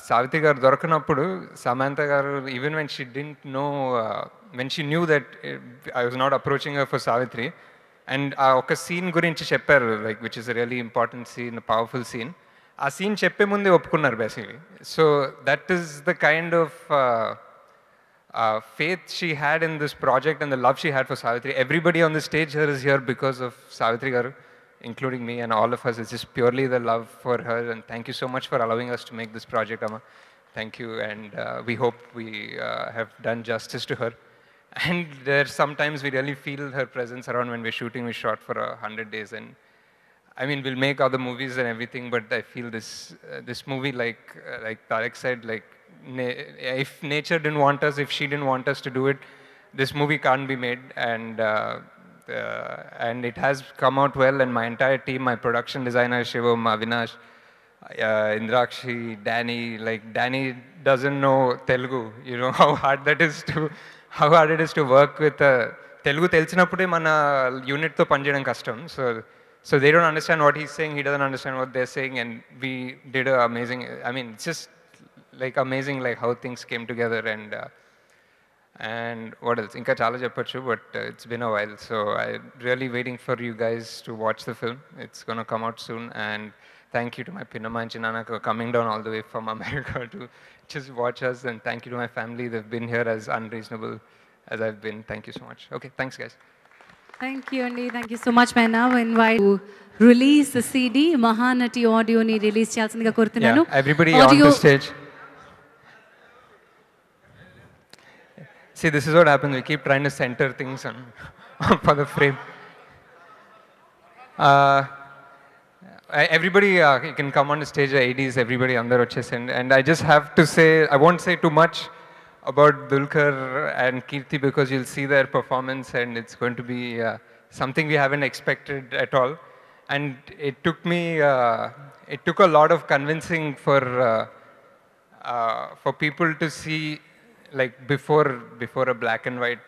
సావిత్రి గారు దొరకనప్పుడు Samantha garu, even when she didn't know, when she knew that I was not approaching her for Savitri, and ఆ ఒక scene గురించి చెప్పారు, like which is really important scene, powerful scene. ఆ scene చెప్పే ముందే ఒప్పుకున్నారు basically. So that is the kind of faith she had in this project and the love she had for Savitri. Everybody on the stage here is here because of Savitri garu, including me and all of us. It's just purely the love for her, and thank you so much for allowing us to make this project, Amma. Thank you, and we hope we have done justice to her. And there's sometimes we really feel her presence around when we're shooting. We shot for 100 days, and I mean, we'll make other movies and everything, but I feel this movie, like Tarek said, like if nature didn't want us, if she didn't want us to do it, this movie can't be made. And it has come out well, and my entire team, my production designer Shivam, Avinash, Indrakshi, Danny, like Danny doesn't know Telugu. You know how hard it is to work with Telugu తెలిసినప్పుడే మన unit తో పనిచేయడం కష్టం. So they don't understand what he's saying, he doesn't understand what they're saying, and we did an amazing, I mean, it's just like amazing like how things came together. And what else? Inka chala cheppochu, but it's been a while, so I'm really waiting for you guys to watch the film. It's going to come out soon, and thank you to my Pinnamma and Chinnanna for coming down all the way from America to just watch us, and thank you to my family. They've been here as unreasonable as I've been. Thank you so much. Okay, thanks guys. Thank you, Andy. Thank you so much. I now invite to release the CD, Mahanati audio ni release cheyaల్సిందిగా కోరుతున్నాను. Yeah, everybody on the stage. See, this is what happens. We keep trying to center things for the frame. Everybody, you can come on the stage, ADs, everybody under Ochhes. And I just have to say, I won't say too much about Dulquer and Kirti because you'll see their performance and it's going to be something we haven't expected at all. And it took a lot of convincing for people to see, like before a black and white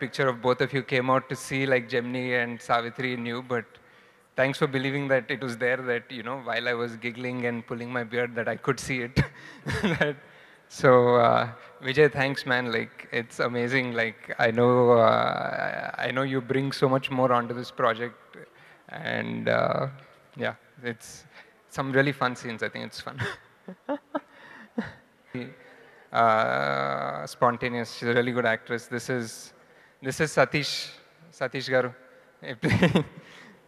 picture of both of you came out, to see like Gemini and Savitri knew, but thanks for believing that it was there, that, you know, while I was giggling and pulling my beard, that I could see it. So Vijay, thanks man, like it's amazing. Like I know you bring so much more onto this project, and yeah, it's some really fun scenes. I think it's fun. Spontaneous, she's a really good actress. This is Satish Garu.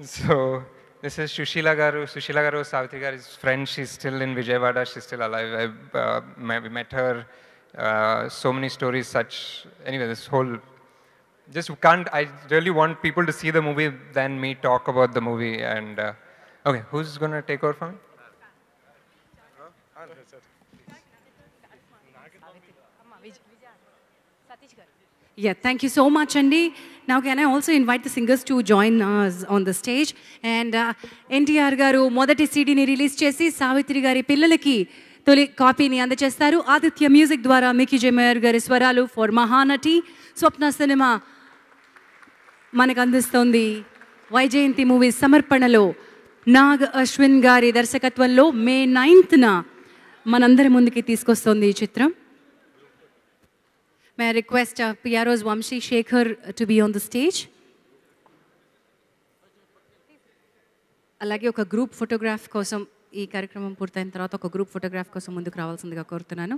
So this is Sushila Garu. Sushila Garu, Savitri Garu's friend. She's still in Vijayawada. She's still alive. We met her. So many stories. Anyway, this whole just can't. I really want people to see the movie than me talk about the movie. And okay, who's gonna take over from me? Yeah, thank you so much, Andy. Now, can I also invite the singers to join us on the stage? And NTR garu modati CD ni release chesi Savitri gari pillalaki toli copy ni andachestaru. Aditya Music dwara Mickey J. Meyer gari swaralu for Mahanati. Swapna Cinema manaku andistundi. Vaijayanti Movies samarpanalo Nag Ashwin gari darshakatvanlo May 9th na manandari mundiki teeskostundi ee chitram. May I request PRO's Vamshi Shekhar to be on the stage? అలాగే ఒక group photograph కోసం ఈ కార్యక్రమం పూర్తయిన తర్వాత ఒక group photograph కోసం ముందుకు రావాల్సిందిగా కోరుతున్నాను.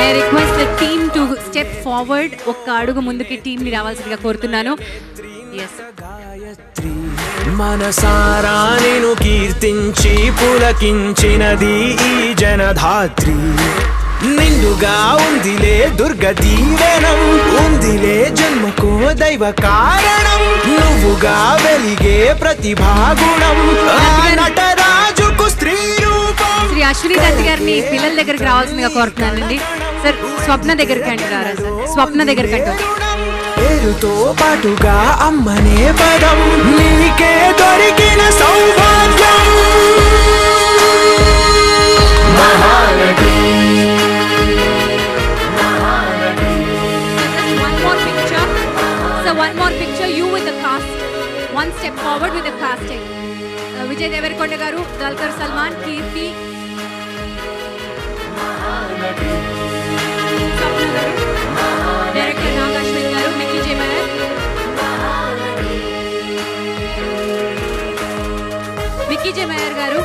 I request the team to step forward. ఒక్క అడుగు ముందుకి టీమ్ ని రావాల్సిందిగా కోరుతున్నాను. Yes. మనసారా నిన్ను కీర్తించి పులకించినది ఈ జనధాత్రి. నిండుగా ఉందిలే దుర్గ దీవెనం, ఉందిలే జన్మకో దైవ కారణం. నువ్వుగా వెలిగే ప్రతిభాగుణం, నటరాజుకు స్త్రీ రూపం. శ్రీ అశ్విని దత్ గారిని పిల్లల దగ్గరికి రావాల్సిందిగా కోరుతున్నానండి. సార్ స్వప్న దగ్గరికి అంటారా? సార్ స్వప్న దగ్గరికి అంటారు. పేరుతో పాటుగా అమ్మనే పదం, నీకే దొరికిన సౌభాగ్యం. Mahanati. One more picture, you with the cast. One step forward with the casting. Vijay Deverakonda garu, Dulquer Salman, Kirti, Swapna garu, Director Nag Ashwin garu, Mickey J. Meyer, Mickey J. Meyer garu.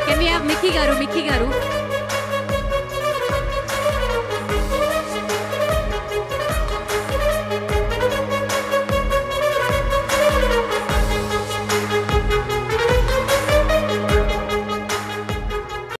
Can we have Mickey garu?